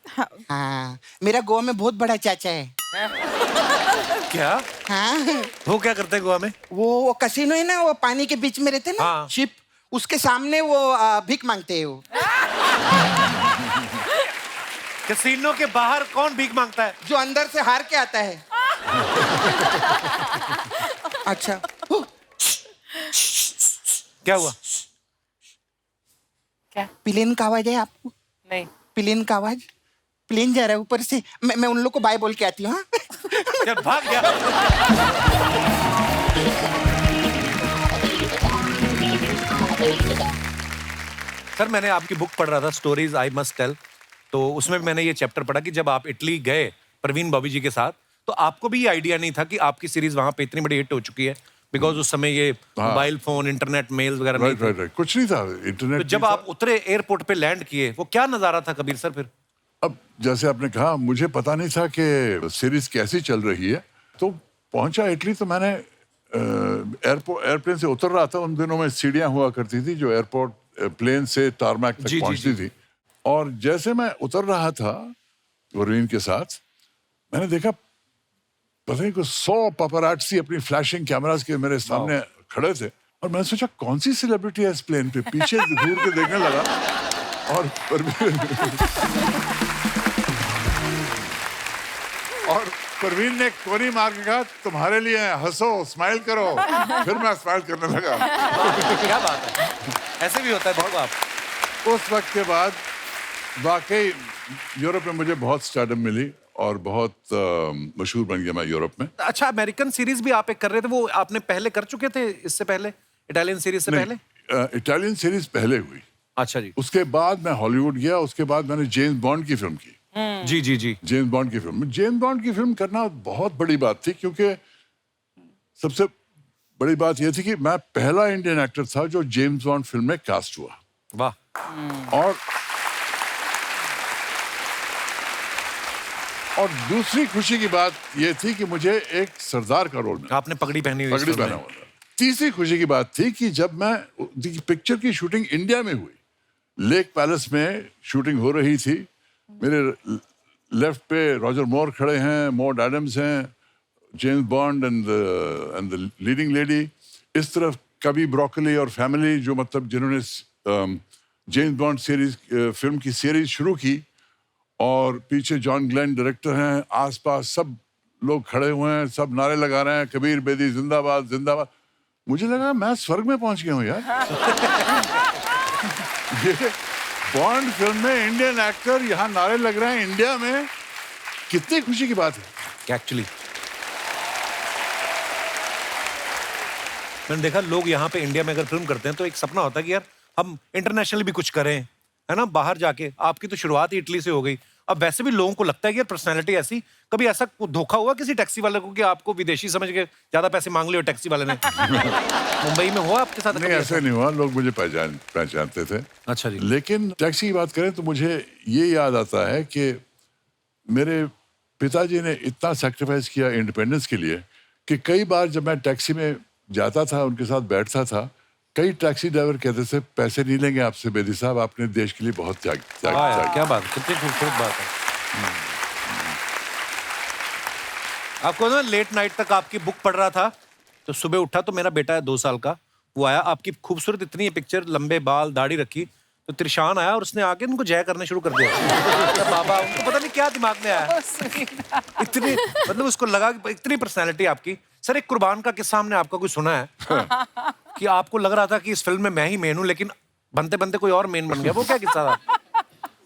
हाँ, मेरा गोवा में बहुत बड़ा चाचा है। क्या? हाँ। वो क्या करते हैं गोवा में? वो कसिनो है ना, वो पानी के बीच में रहते हैं ना। हाँ। शिप, उसके सामने वो भीख मांगते हैं वो। कैसीनो के बाहर कौन भीख मांगता है? जो अंदर से हार के आता है। अच्छा। क्या हुआ? क्या? प्लेन का आवाज है आपको? नहीं। प्लेन का आवाज? प्लेन जा रहा है ऊपर से। मैं उन लोग को बाय बोल के आती हूँ। हाँ? क्या भाग गया? सर, मैंने आपकी बुक पढ़ रहा था, स्टोरीज आई मस्ट टेल, तो उसमें मैंने ये चैप्टर पढ़ा कि जब आप इटली गए प्रवीण बॉबी जी के साथ, तो आपको भी ये आइडिया नहीं था कि आपकी सीरीज वहां पे इतनी बड़ी हिट हो चुकी है, बिकॉज उस समय ये मोबाइल फोन, इंटरनेट, मेल्स वगैरह नहीं थे। राइट, कुछ नहीं था, इंटरनेट। तो जब आप उतरे एयरपोर्ट पे लैंड किए, वो क्या नजारा था कबीर सर? फिर अब जैसे आपने कहा, मुझे पता नहीं था कि सीरीज कैसी चल रही है, तो पहुंचा इटली, तो मैंने एयरप्लेन से उतर रहा था। उन दिनों में सीढ़ियां हुआ करती थी जो एयरपोर्ट प्लेन से टारमैक तक पहुंचती थी। और जैसे मैं उतर रहा था वरीन के साथ, मैंने देखा पता नहीं कुछ 100 पापराट्सी अपनी फ्लैशिंग कैमरास के मेरे सामने खड़े थे। और मैंने सोचा कौन सी सेलिब्रिटी है इस प्लेन पे, पीछे घूर के देखने लगा। और परवीन ने कोनी मार के कहा, तुम्हारे लिए हंसो, स्माइल करो। फिर मैं स्माइल करने लगा। क्या बात है, ऐसे भी होता है बहुत। आप उस वक्त के बाद वाकई यूरोप में मुझे बहुत स्टारडम मिली और बहुत मशहूर बन गया मैं यूरोप में। अच्छा, अमेरिकन सीरीज भी आप एक कर रहे थे, वो आपने पहले कर चुके थे इससे पहले, इटालियन सीरीज से पहले? इटालियन सीरीज पहले हुई। अच्छा जी। उसके बाद मैं हॉलीवुड गया, उसके बाद मैंने जेम्स बॉन्ड की फिल्म की। जी जी जी। जेम्स बॉन्ड की फिल्म, जेम्स बॉन्ड की फिल्म करना बहुत बड़ी बात थी, क्योंकि सबसे बड़ी बात यह थी कि मैं पहला इंडियन एक्टर था जो जेम्स बॉन्ड फिल्म में कास्ट हुआ। वाह। और दूसरी खुशी की बात यह थी कि मुझे एक सरदार का रोल मिला। आपने पगड़ी पहनी हुई? पगड़ी पहना हुआ था। तीसरी खुशी की बात थी कि जब मैं पिक्चर की शूटिंग इंडिया में हुई, लेक पैलेस में शूटिंग हो रही थी, मेरे लेफ्ट पे रॉजर मोर खड़े हैं, मॉड एडम्स हैं, James bond and the leading lady. इस तरफ कभी ब्रोकली और फैमिली, जो मतलब जिन्होंने जेम्स बॉन्ड सीरीज फिल्म की सीरीज शुरू की, और पीछे जॉन ग्लेन डायरेक्टर हैं, आसपास सब लोग खड़े हुए हैं, सब नारे लगा रहे हैं, कबीर बेदी जिंदाबाद जिंदाबाद। मुझे लगा मैं स्वर्ग में पहुंच गया हूं यार। ये बॉन्ड फिल्म में इंडियन एक्टर, यहाँ नारे लग रहे हैं इंडिया में। कितनी खुशी की बात है। एक्चुअली मैंने देखा लोग यहाँ पे इंडिया में अगर फिल्म करते हैं तो एक सपना होता है कि यार हम इंटरनेशनल भी कुछ करें, है ना, बाहर जाके। आपकी तो शुरुआत ही इटली से हो गई। अब वैसे भी लोगों को लगता है कि यार पर्सनैलिटी ऐसी, कभी ऐसा धोखा हुआ किसी टैक्सी वाले को कि आपको विदेशी समझ के ज्यादा पैसे मांग लिए टैक्सी वाले ने? मुंबई में हुआ आपके साथ? नहीं, ऐसा नहीं हुआ, लोग मुझे पहचानते थे। अच्छा जी। लेकिन टैक्सी की बात करें तो मुझे ये याद आता है कि मेरे पिताजी ने इतना सेक्रीफाइस किया इंडिपेंडेंस के लिए कि कई बार जब मैं टैक्सी में जाता था, उनके साथ बैठता था, कई टैक्सी ड्राइवर कहते थे पैसे नहीं लेंगे आपसे बेदी साहब, आपने देश के लिए बहुत त्याग। क्या बात, कितनी खूबसूरत बात है। आपको ना लेट नाइट तक आपकी बुक पढ़ रहा था तो सुबह उठा तो मेरा बेटा है 2 साल का, वो आया, आपकी खूबसूरत इतनी पिक्चर, लंबे बाल, दाढ़ी रखी, तो त्रिशान आया और उसने आके उनको जय करना शुरू कर दिया। बाबा, उनको पता नहीं क्या दिमाग में आया, इतनी मतलब उसको लगा कि इतनी पर्सनैलिटी आपकी। सर, एक कुर्बान का किस्सा हमने आपका कोई सुना है कि आपको लग रहा था कि इस फिल्म में मैं ही मेन हूं, लेकिन बनते बनते कोई और मेन बन गया, वो क्या किस्सा था?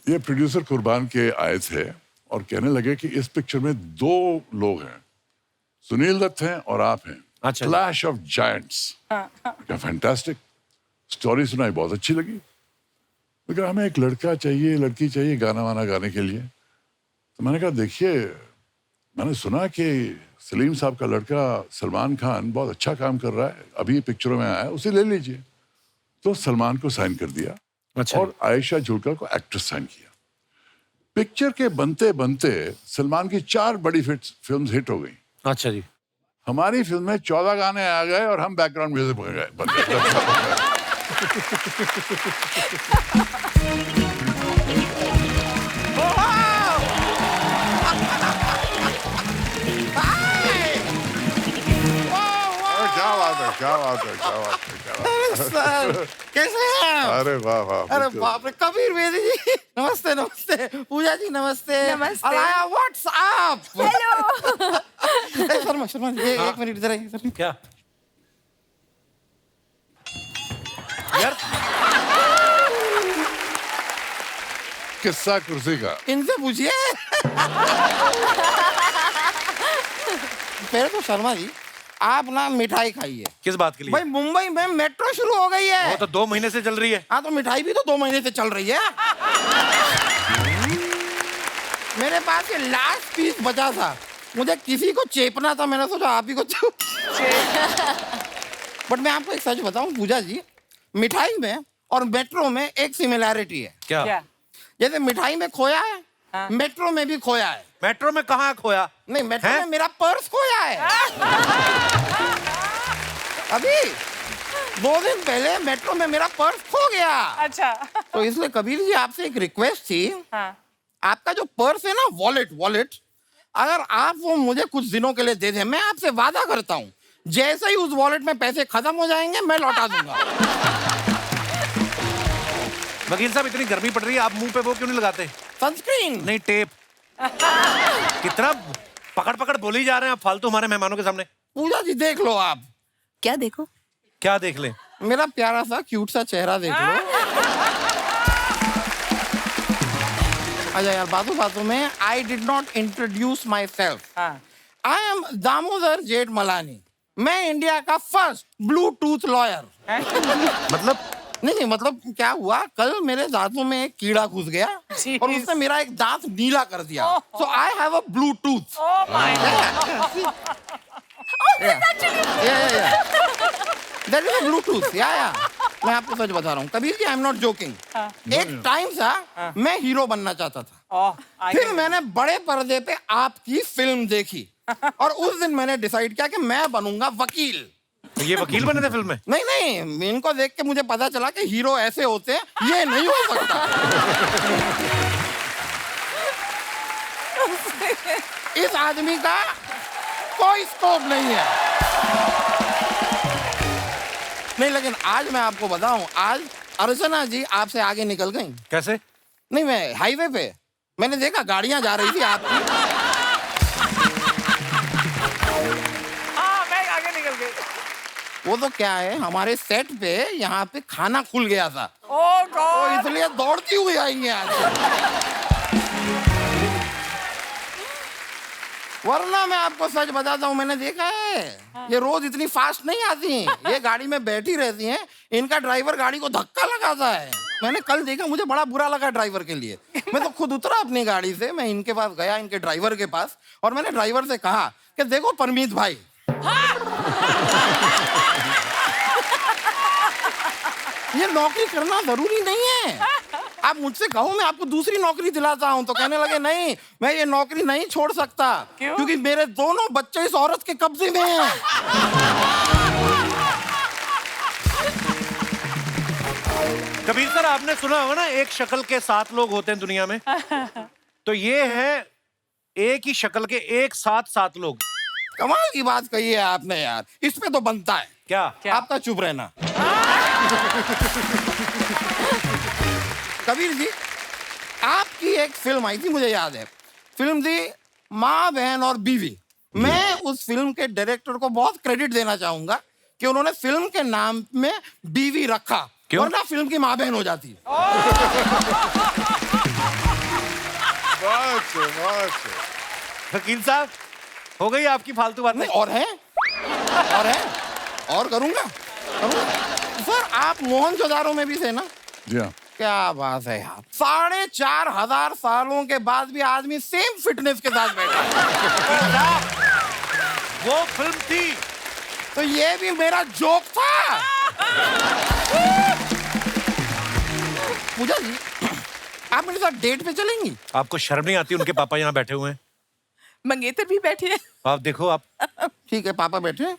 ये प्रोड्यूसर कुर्बान के आए थे और कहने लगे कि इस पिक्चर में 2 लोग हैं, सुनील दत्त हैं और आप हैं। अच्छा। Clash of giants. क्या फैंटास्टिक स्टोरी सुनाई, बहुत अच्छी लगी। लेकिन हमें एक लड़का चाहिए, लड़की चाहिए गाना वाना गाने के लिए। तो मैंने कहा देखिए, मैंने सुना कि सलीम साहब का लड़का सलमान खान बहुत अच्छा काम कर रहा है, अभी पिक्चरों में आया है, उसे ले लीजिए। तो सलमान को साइन कर दिया। अच्छा। और आयशा जुल्का को एक्ट्रेस साइन किया। पिक्चर के बनते बनते सलमान की 4 बड़ी फिल्म्स हिट हो गई। अच्छा जी। हमारी फिल्म में 14 गाने आ गए और हम बैकग्राउंड म्यूजिक बन गए। क्या बात है। सर कैसे हैं आप? अरे वाह वाह। अरे बाप रे, कबीर बेदी जी नमस्ते। नमस्ते पूजा जी, नमस्ते। नमस्ते। Alaya what's up? Hello. Sharma Sharma ji, एक मिनट इधर आइए सर। क्या यार? किस्सा कुर्सी का इनसे पूछिए। पहले तो शर्मा जी, आप ना मिठाई खाइए। किस बात के लिए? भाई मुंबई में मेट्रो शुरू हो गई है। वो तो 2 महीने से चल रही है। हाँ, तो मिठाई भी तो 2 महीने से चल रही है। मेरे पास ये लास्ट पीस बचा था, मुझे किसी को चेपना था, मैंने सोचा आप ही को बट मैं आपको एक सच बताऊं पूजा जी, मिठाई में और मेट्रो में एक सिमिलैरिटी है। क्या? जैसे मिठाई में खोया है, मेट्रो में भी खोया है। मेट्रो में कहाँ खोया? नहीं, मेट्रो में मेरा पर्स खोया है। अभी 2 दिन पहले मेट्रो में मेरा पर्स खो गया। अच्छा। तो इसलिए कबीर जी, आपसे एक रिक्वेस्ट थी। हाँ। आपका जो पर्स है ना, वॉलेट, अगर आप वो मुझे कुछ दिनों के लिए दे दें, मैं आपसे वादा करता हूँ जैसे ही उस वॉलेट में पैसे खत्म हो जाएंगे मैं लौटा दूंगा। वकील साहब, इतनी गर्मी पड़ रही है, आप मुंह पे वो क्यों नहीं लगाते? सनस्क्रीन नहीं, टेप। कितना पकड़ पकड़ बोली जा रहे हैं आप फालतू हमारे मेहमानों के सामने। पूजा जी देख लो आप। क्या देखो? क्या देख ले? मेरा प्यारा सा क्यूट सा चेहरा देख लो। अच्छा यार, बातों में I did not introduce my self. I am Damodar Jethmalani. मैं इंडिया का फर्स्ट ब्लूटूथ लॉयर। मतलब? नहीं, मतलब क्या हुआ, कल मेरे दांतों में एक कीड़ा घुस गया और उसने मेरा एक दांत नीला कर दिया। So I have a bluetooth. That is a bluetooth. या मैं आपको सच बता रहा हूँ Kabir ji, I am not joking. एक टाइम था मैं हीरो बनना चाहता था। फिर मैंने बड़े पर्दे पे आपकी फिल्म देखी और उस दिन मैंने डिसाइड किया कि मैं बनूंगा वकील। ये वकील बने थे फिल्म में? नहीं, इनको देख के मुझे पता चला कि हीरो ऐसे होते हैं, ये नहीं हो सकता। इस आदमी का कोई स्कोप नहीं है। नहीं, लेकिन आज मैं आपको बताऊं, आज अर्चना जी आपसे आगे निकल गई। कैसे? नहीं, मैं हाईवे पे मैंने देखा गाड़ियां जा रही थी आपकी। वो तो क्या है, हमारे सेट पे यहाँ पे खाना खुल गया था। ओह तो गॉड। इसलिए दौड़ती हुई आई हैं आज। वरना मैं आपको सच बताता हूँ, मैंने देखा है ये रोज इतनी फास्ट नहीं आती हैं। ये गाड़ी में बैठी रहती हैं, इनका ड्राइवर गाड़ी को धक्का लगाता है। मैंने कल देखा, मुझे बड़ा बुरा लगा ड्राइवर के लिए। मैं तो खुद उतरा अपनी गाड़ी से, मैं इनके पास गया, इनके ड्राइवर के पास, और मैंने ड्राइवर से कहा कि देखो परमीत भाई, ये नौकरी करना जरूरी नहीं है। आप मुझसे कहो मैं आपको दूसरी नौकरी दिलाता हूं, तो कहने लगे नहीं, मैं ये नौकरी नहीं छोड़ सकता। क्योंकि मेरे दोनों बच्चे इस औरत के कब्जे में हैं। कबीर सर, आपने सुना होगा ना, एक शक्ल के 7 लोग होते हैं दुनिया में, तो ये है एक ही शक्ल के एक साथ 7 लोग। कमाल की बात कही है आपने यार, इस पे तो बनता है क्या? आपका चुप रहना। कबीर जी, आपकी एक फिल्म आई थी, मुझे याद है, फिल्म थी माँ बहन और बीवी। मैं उस फिल्म के डायरेक्टर को बहुत क्रेडिट देना चाहूंगा कि उन्होंने फिल्म के नाम में बीवी रखा, वरना फिल्म की माँ बहन हो जाती। वकील साहब, हो गई आपकी फालतू बात? नहीं, और है, और है, और करूंगा। सर, आप मोहनजोदारो में भी थे ना? जी हाँ। क्या बात है यार, 4500 सालों के बाद भी आदमी सेम फिटनेस के साथ बैठा। वो फिल्म थी, तो ये भी मेरा जोक था। पूजा जी, आप मेरे साथ डेट पे चलेंगी? आपको शर्म नहीं आती? उनके पापा यहाँ बैठे हुए हैं, मंगेतर भी बैठे हैं। आप देखो। आप ठीक है, पापा बैठे हैं,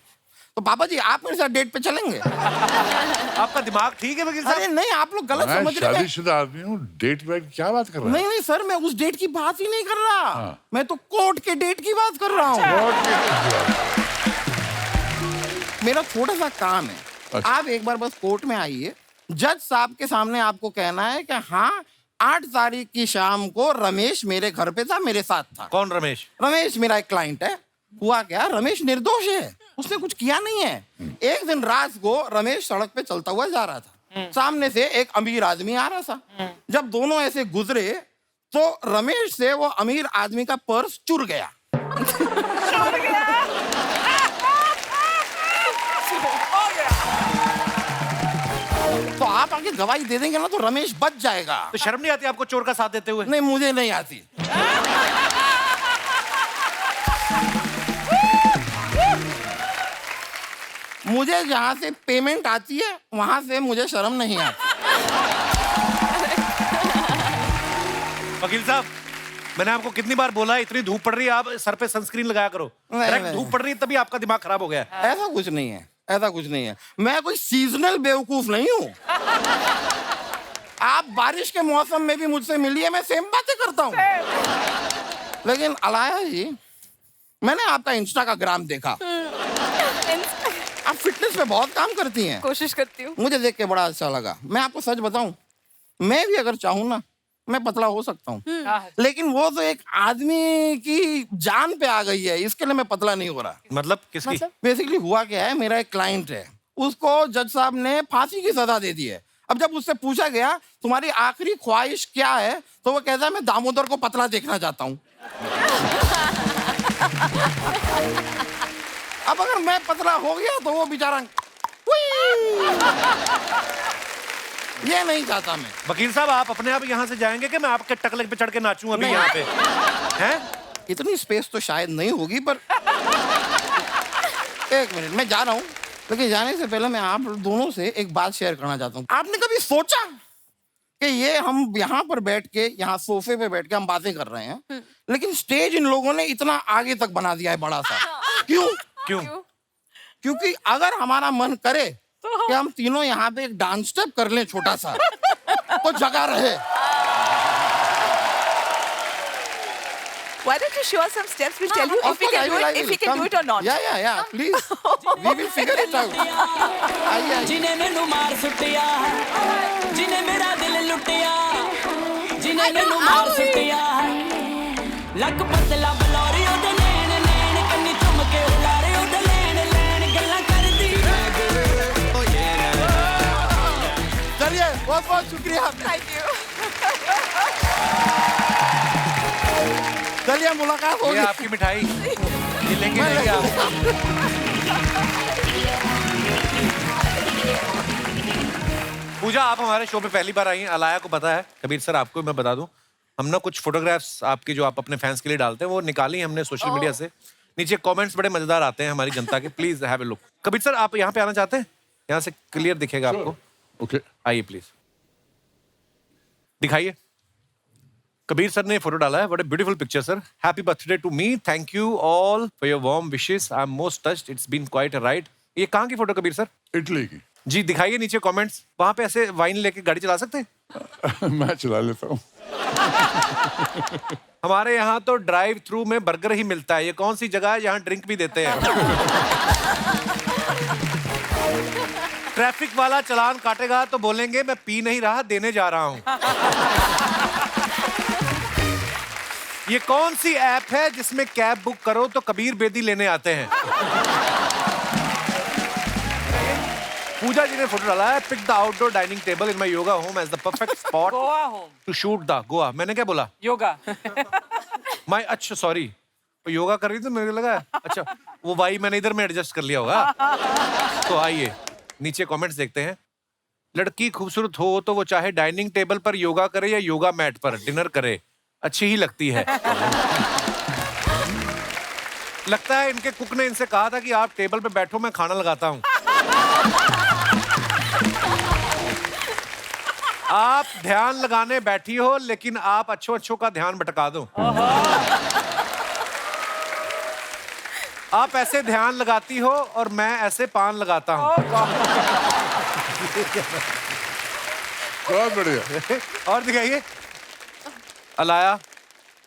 तो पापा जी आप मेरे साथ डेट पे चलेंगे? आपका दिमाग ठीक है वकील साहब? अरे नहीं, आप लोग गलत मैं समझ रहे हैं। शादीशुदा आदमी हूँ, डेट वेट क्या बात कर रहा है? नहीं नहीं सर, मैं उस डेट की बात ही नहीं कर रहा। हाँ। मैं तो कोर्ट के डेट की बात कर रहा हूँ। मेरा छोटा सा काम है। अच्छा। आप एक बार बस कोर्ट में आइए, जज साहब के सामने आपको कहना है कि हाँ, 8 तारीख की शाम को रमेश मेरे घर पे था, मेरे साथ था। कौन रमेश? रमेश मेरा एक क्लाइंट है। हुआ क्या, रमेश निर्दोष है, उसने कुछ किया नहीं है। एक दिन रात को रमेश सड़क पे चलता हुआ जा रहा था, सामने से एक अमीर आदमी आ रहा था। जब दोनों ऐसे गुजरे तो रमेश से वो अमीर आदमी का पर्स चुर गया। तो आप आगे गवाही दे देंगे ना, तो रमेश बच जाएगा। तो शर्म नहीं आती आपको चोर का साथ देते हुए? नहीं, मुझे नहीं आती। मुझे जहाँ से पेमेंट आती है वहां से मुझे शर्म नहीं आती। वकील साहब, मैंने आपको कितनी बार बोला है, इतनी धूप पड़ रही है, आप सर पे सनस्क्रीन लगाया करो। नहीं। धूप पड़ रही है तभी आपका दिमाग खराब हो गया है। ऐसा कुछ नहीं है, ऐसा कुछ नहीं है। मैं कोई सीजनल बेवकूफ नहीं हूँ। आप बारिश के मौसम में भी मुझसे मिलिए, मैं सेम बातें करता हूँ। लेकिन अलाया जी, मैंने आपका इंस्टा का ग्राम देखा। आप फिटनेस पे बहुत काम करती हैं। कोशिश करती हूँ। मुझे देख के बड़ा अच्छा लगा। मैं आपको सच बताऊं, मैं भी अगर चाहूं ना, मैं पतला हो सकता हूँ। लेकिन वो तो एक आदमी की जान पे आ गई है, इसके लिए मैं पतला नहीं हो रहा। मतलब किसकी? बेसिकली हुआ क्या है, मेरा एक क्लाइंट है, उसको जज साहब ने फांसी की सजा दे दी है। अब जब उससे पूछा गया तुम्हारी आखिरी ख्वाहिश क्या है, तो वो कहता है मैं दामोदर को पतला देखना चाहता हूँ। अब अगर मैं पतला हो गया तो वो बेचारा ये नहीं चाहता मैं। वकील साहब, आप अपने आप यहाँ से जाएंगे कि मैं आपके टकले पे चढ़ के नाचूं अभी यहाँ पे? हैं? इतनी स्पेस तो शायद नहीं होगी, पर एक मिनट, मैं जा रहा हूँ। लेकिन जाने से पहले मैं आप दोनों से एक बात शेयर करना चाहता हूँ। आपने कभी सोचा कि ये हम यहाँ पर बैठ के, यहाँ सोफे पे बैठ के हम बातें कर रहे हैं, लेकिन स्टेज इन लोगों ने इतना आगे तक बना दिया है, बड़ा सा। क्यों? क्योंकि अगर हमारा मन करे कि हम तीनों यहाँ पे एक डांस स्टेप कर लें छोटा सा, तो जगह रहे। Why don't you show us some steps? We'll tell you if we can do it, if we can do it or not. Yeah, please. We will figure it out. आइए। जिने मैनू मार सुटिया, जिने मेरा दिल लुटिया, जिने मैनू मार सुटिया, लक पतला बलौरी ओदे नैन नैन, कन्नी चुम के उलारे ओदे लैन लैन, गल्लां करदी। चलिए, बहुत बहुत शुक्रिया। Thank you. चलिए मुलाकात ये होगी। आपकी मिठाई, ये लेके जाइए आप। पूजा, आप हमारे शो पे पहली बार आई हैं, अलाया को पता है। कबीर सर, आपको मैं बता दूं, हम ना कुछ फोटोग्राफ्स आपकी जो आप अपने फैंस के लिए डालते हैं वो निकाली हमने सोशल मीडिया से। नीचे कमेंट्स बड़े मजेदार आते हैं हमारी जनता के, please have a look. Kabir sir, आप यहाँ पे आना चाहते हैं? यहाँ से क्लियर दिखेगा आपको। ओके, आइए प्लीज, दिखाइए। कबीर सर ने फोटो डाला है, what a beautiful picture sir. Happy birthday to me, thank you all for your warm wishes, I am most touched, it's been quite a ride. ये कहाँ की फोटो कबीर सर? इटली की। जी दिखाइए नीचे कमेंट्स। वहां पे ऐसे वाइन लेके गाड़ी चला सकते हैं? मैं चला लेता हूँ। हमारे यहाँ तो ड्राइव थ्रू में बर्गर ही मिलता है, ये कौन सी जगह है जहाँ ड्रिंक भी देते हैं? ट्रैफिक वाला चालान काटेगा तो बोलेंगे मैं पी नहीं रहा, देने जा रहा हूँ। ये कौन सी ऐप है जिसमें कैब बुक करो तो कबीर बेदी लेने आते हैं? पूजा जी ने फोटो डाला है, pick the outdoor dining table in my yoga home as the perfect spot Goa home to shoot the Goa. मैंने क्या बोला? योगा। माय, अच्छा सॉरी, योगा कर रही थी, मेरे को लगा अच्छा वो भाई मैंने इधर में एडजस्ट कर लिया होगा। तो आइए नीचे कमेंट्स देखते हैं। लड़की खूबसूरत हो तो वो चाहे डाइनिंग टेबल पर योगा करे या योगा मैट पर डिनर करे, अच्छी ही लगती है। लगता है इनके कुक ने इनसे कहा था कि आप टेबल पे बैठो, मैं खाना लगाता हूँ। आप ध्यान लगाने बैठी हो लेकिन आप अच्छों का ध्यान भटका दो। आप ऐसे ध्यान लगाती हो और मैं ऐसे पान लगाता हूँ। बहुत बढ़िया। और दिखाइए। अलाया,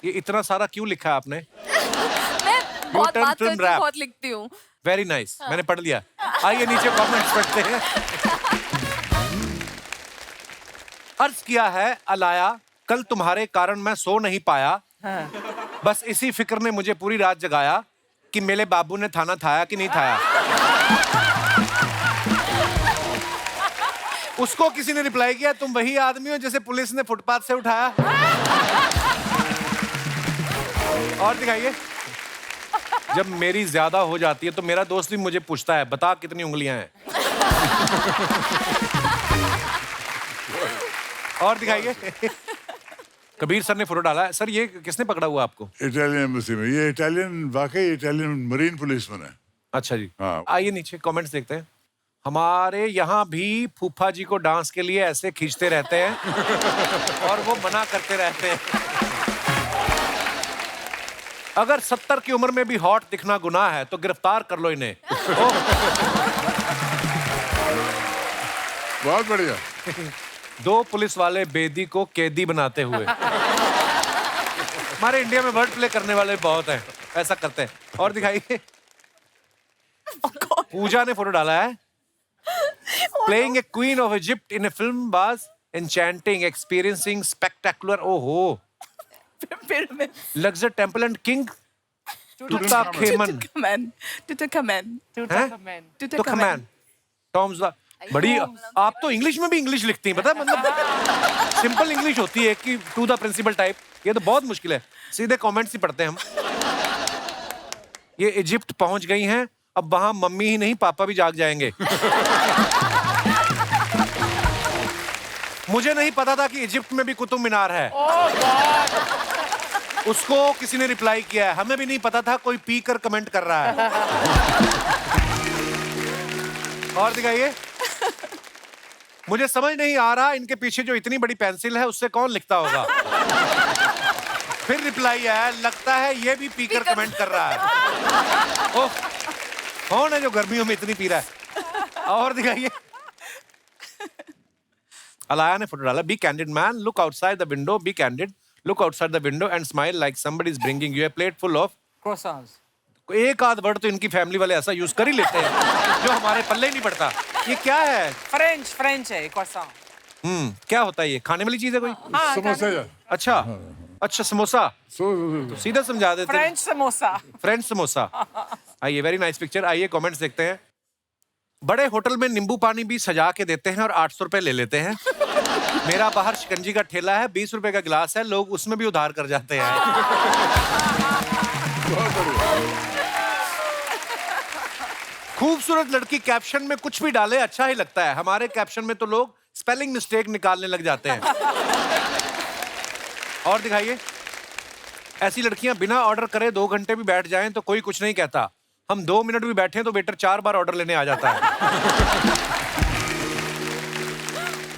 ये इतना सारा क्यों लिखा है आपने? मैं बहुत turn बात film करती हूँ, rap. बहुत लिखती हूँ। वेरी नाइस, मैंने पढ़ लिया। आइए नीचे कमेंट्स पढ़ते हैं। अर्ज किया है अलाया, कल तुम्हारे कारण मैं सो नहीं पाया, बस इसी फिक्र ने मुझे पूरी रात जगाया कि मेरे बाबू ने थाना थाया कि नहीं थाया। उसको किसी ने रिप्लाई किया, तुम वही आदमी हो जिसे पुलिस ने फुटपाथ से उठाया। और दिखाइए। जब मेरी ज्यादा हो जाती है तो मेरा दोस्त भी मुझे पूछता है, बता कितनी उंगलियां हैं। और दिखाइए। कबीर सर ने फोटो डाला है। सर ये किसने पकड़ा हुआ आपको? इटालियन एम्बेसी में। ये इटालियन, वाकई इटालियन मरीन पुलिसमैन है। अच्छा जी। हाँ। आइए नीचे कमेंट्स देखते हैं। हमारे यहाँ भी फूफा जी को डांस के लिए ऐसे खींचते रहते हैं और वो मना करते रहते हैं। अगर 70 की उम्र में भी हॉट दिखना गुनाह है तो गिरफ्तार कर लो इन्हें। बहुत बढ़िया। 2 पुलिस वाले बेदी को कैदी बनाते हुए। हमारे इंडिया में वर्ड प्ले करने वाले बहुत हैं, ऐसा करते हैं। और दिखाइए। पूजा ने फोटो डाला है। Playing a queen of Egypt in a film was enchanting, experiencing spectacular. Oh, Luxor Temple and King Tutankhamun. Tutankhamun. Tom's the बड़ी, आप तो इंग्लिश में भी इंग्लिश लिखती हैं, पता है? मतलब सिंपल इंग्लिश होती है कि टू द प्रिंसिपल टाइप, ये तो बहुत मुश्किल है। सीधे कमेंट्स ही पढ़ते हैं हम। ये इजिप्ट पहुंच गई हैं, अब वहां मम्मी ही नहीं पापा भी जाग जाएंगे। मुझे नहीं पता था कि इजिप्ट में भी कुतुब मीनार है। उसको किसी ने रिप्लाई किया है, हमें भी नहीं पता था, कोई पी कर कमेंट कर रहा है। और दिखाइए। मुझे समझ नहीं आ रहा इनके पीछे जो इतनी बड़ी पेंसिल है उससे कौन लिखता होगा। फिर रिप्लाई आया, लगता है ये भी पीकर कमेंट कर रहा है। ओह, कौन है जो गर्मियों में इतनी पी रहा है? और दिखाइए। अलाया ने फोटो डाला, be candid man, look outside the window, be candid, look outside the window and smile like somebody is bringing you a plate full of croissants. एक आध वर्ड तो इनकी फैमिली वाले ऐसा यूज कर ही लेते हैं जो हमारे पल्ले ही नहीं पड़ता। ये क्या है? French है croissant. क्या होता है ये? खाने वाली चीज है कोई? समोसा यार। अच्छा, अच्छा समोसा। तो सीधा समझा देते। French samosa. फ्रेंच समोसा। आइए, वेरी नाइस पिक्चर। आइए कमेंट्स देखते हैं। बड़े होटल में नींबू पानी भी सजा के देते हैं और 800 रुपए ले लेते हैं। मेरा बाहर शिकंजी का ठेला है, 20 रुपए का गिलास है, लोग उसमें भी उधार कर जाते हैं। खूबसूरत लड़की कैप्शन में कुछ भी डाले अच्छा ही लगता है। हमारे कैप्शन में तो लोग स्पेलिंग मिस्टेक निकालने लग जाते हैं। और दिखाइए, ऐसी लड़कियां बिना ऑर्डर करे 2 घंटे भी बैठ जाएं तो कोई कुछ नहीं कहता। हम 2 मिनट भी बैठे तो वेटर 4 बार ऑर्डर लेने आ जाता है।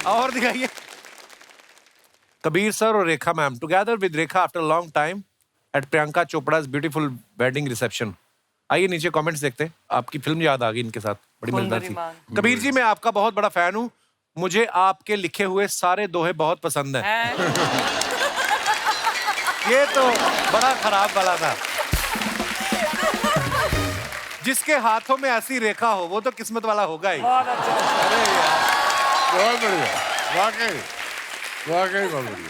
और दिखाइए, कबीर सर और Rekha ma'am together with Rekha after long time at Priyanka Chopra's beautiful wedding reception. आइए नीचे कमेंट्स देखते हैं। आपकी फिल्म याद आ गई इनके साथ, बड़ी मजेदार थी। कबीर जी, मैं आपका बहुत बड़ा फैन हूँ। मुझे आपके लिखे हुए सारे दोहे बहुत पसंद हैं। ये तो बड़ा खराब वाला था। जिसके हाथों में ऐसी रेखा हो वो तो किस्मत वाला होगा ही। अरे यार, बहुत बढ़िया, वाकई वाकई बहुत बढ़िया।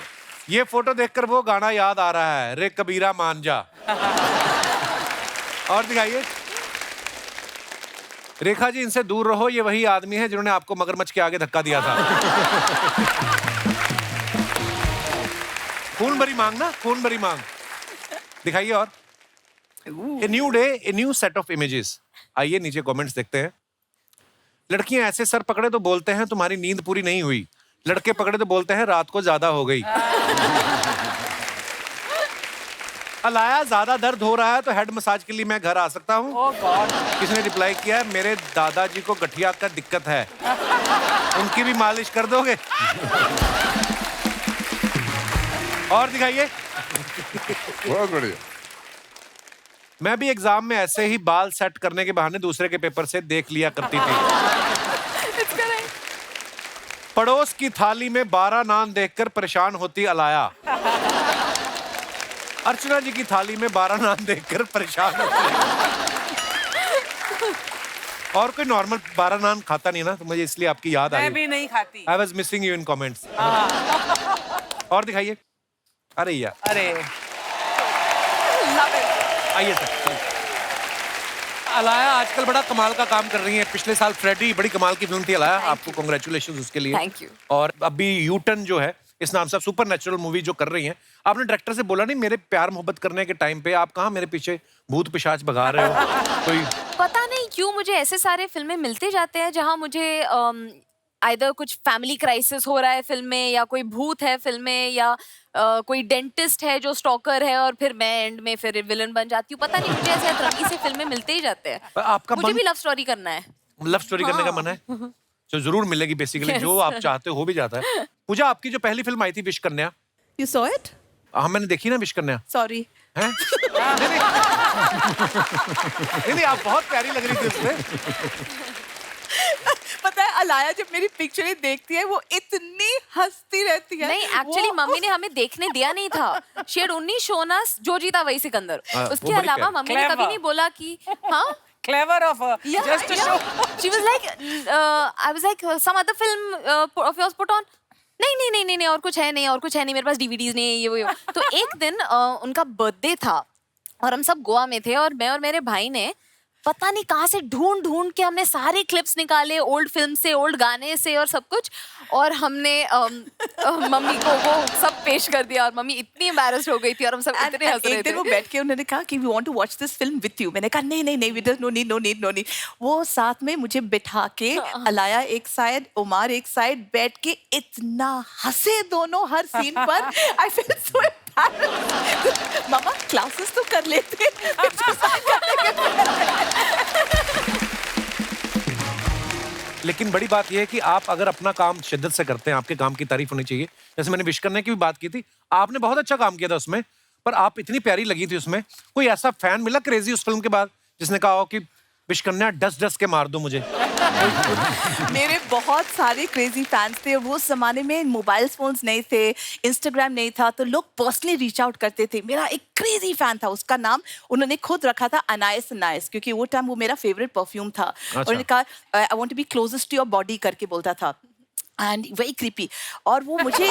ये फोटो देखकर वो गाना याद आ रहा है, रे कबीरा मान जा। और दिखाइए, रेखा जी इनसे दूर रहो, ये वही आदमी है जिन्होंने आपको मगरमच्छ के आगे धक्का दिया था। खून भरी मांग ना, खून भरी मांग। दिखाइए और a new day, a new set of images. आइए नीचे कमेंट्स देखते हैं। लड़कियां ऐसे सर पकड़े तो बोलते हैं तुम्हारी नींद पूरी नहीं हुई, लड़के पकड़े तो बोलते हैं रात को ज्यादा हो गई। अलाया, ज्यादा दर्द हो रहा है तो हेड मसाज के लिए मैं घर आ सकता हूँ? किसने रिप्लाई किया है, मेरे दादाजी को गठिया का दिक्कत है, उनकी भी मालिश कर दोगे? और दिखाइए, बहुत बढ़िया। मैं भी एग्जाम में ऐसे ही बाल सेट करने के बहाने दूसरे के पेपर से देख लिया करती थी। पड़ोस की थाली में 12 नान देखकर परेशान होती अलाया। अर्चना जी की थाली में 12 नान देखकर परेशान होती है। और कोई नॉर्मल 12 नान खाता नहीं ना, तो मुझे इसलिए आपकी याद आई। मैं भी नहीं खाती। I was missing you in comments। और दिखाइए, अरे यार, अरे आइए सर। अलाया आजकल बड़ा कमाल का काम कर रही है। पिछले साल फ्रेडी बड़ी कमाल की फिल्म थी अलाया, आपको कांग्रेचुलेशंस उसके लिए। Thank you. और अभी यूटर्न जो है, इस नाम से आप सुपर नेचुरल मूवी जो कर रही हैं, आपने डायरेक्टर से बोला नहीं मेरे प्यार मोहब्बत करने के टाइम पे आप कहाँ मेरे पीछे भूत पिशाच भगा रहे हो? कोई पता नहीं क्यों मुझे ऐसे सारे फिल्में मिलते जाते हैं जहां मुझे आइदर कुछ फैमिली क्राइसिस हो रहा है फिल्म में, या कोई भूत है फिल्म में, या कोई डेंटिस्ट है जो स्टॉकर है और फिर मैं एंड में फिर विलन बन जाती हूँ। पता नहीं, मुझे ऐसे अतरंगी से फिल्में मिलते ही जाते हैं। आपका मुझे भी लव स्टोरी करना है। लव स्टोरी करने का मन है जो जरूर मिलेगी। बेसिकली जो आप चाहते हो भी जाता है। पूजा, आपकी जो पहली फिल्म आई थी विश कन्या, You saw it? हाँ मैंने देखी ना विश कन्या। Sorry. हैं? नहीं, आप बहुत प्यारी लग रही थी उसमें। पता है अलाया जब मेरी पिक्चरें देखती है वो इतनी हंसती रहती है। नहीं, एक्चुअली मम्मी ने हमें देखने दिया नहीं था। She had only shown us जो जीता वही सिकंदर। वो उसके बड़ी अलावा प्यारी। मम्मी ने कभी नहीं बोला कि हाँ। Clever of her. Just to show. She was like, I was like, some other film of yours put on. नहीं, और कुछ है नहीं, मेरे पास DVDs नहीं है, ये वो। तो एक दिन उनका बर्थडे था और हम सब गोवा में थे और मैं और मेरे भाई ने पता नहीं कहाँ से ढूंढ के हमने सारे क्लिप्स निकाले ओल्ड फिल्म से, ओल्ड गाने से और सब कुछ, और हमने मम्मी को वो सब पेश कर दिया और मम्मी इतनी एम्बैरेस्ड हो गई थी और हम सब इतने हंस रहे एक दिन थे। वो बैठ के उन्होंने कहा कि we want to watch this film with you. मैंने कहा नहीं नो नीड। वो साथ में मुझे बिठा के अलाया एक साइड, उमार एक साइड, बैठ के इतना हंसे दोनों हर सीन पर। I feel so mama classes तो कर लेते। लेकिन बड़ी बात यह है कि आप अगर अपना काम शिद्दत से करते हैं, आपके काम की तारीफ होनी चाहिए। जैसे मैंने विश करने की भी बात की थी, आपने बहुत अच्छा काम किया था उसमें, पर आप इतनी प्यारी लगी थी उसमें। कोई ऐसा फैन मिला क्रेजी उस फिल्म के बाद जिसने कहा हो कि विश कन्या डस के मार दो मुझे? मेरे बहुत सारे क्रेजी फैंस थे। वो जमाने में मोबाइल फोन्स नहीं थे, इंस्टाग्राम नहीं था, तो लोग पर्सनली रीच आउट करते थे। मेरा एक क्रेजी फैन था, उसका नाम उन्होंने खुद रखा था अनायस, क्योंकि वो टाइम वो मेरा फेवरेट परफ्यूम था। उन्होंने कहा I want to be closest to your body करके बोलता था, एंड वेरी क्रीपी। और वो मुझे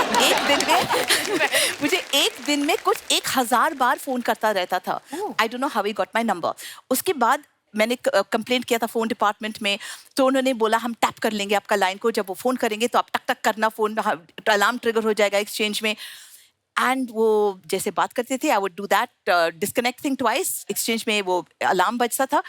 एक दिन में कुछ 1000 बार फोन करता रहता था। I don't know how he got my number. उसके बाद मैंने कंप्लेंट किया था फोन डिपार्टमेंट में, तो उन्होंने बोला हम टैप कर लेंगे आपका लाइन को, जब वो फोन करेंगे तो आप टक टक करना, फोन अलार्म ट्रिगर हो जाएगा एक्सचेंज में। एंड वो जैसे बात करते थे, I would do that disconnecting twice, exchange में वो अलार्म बजता था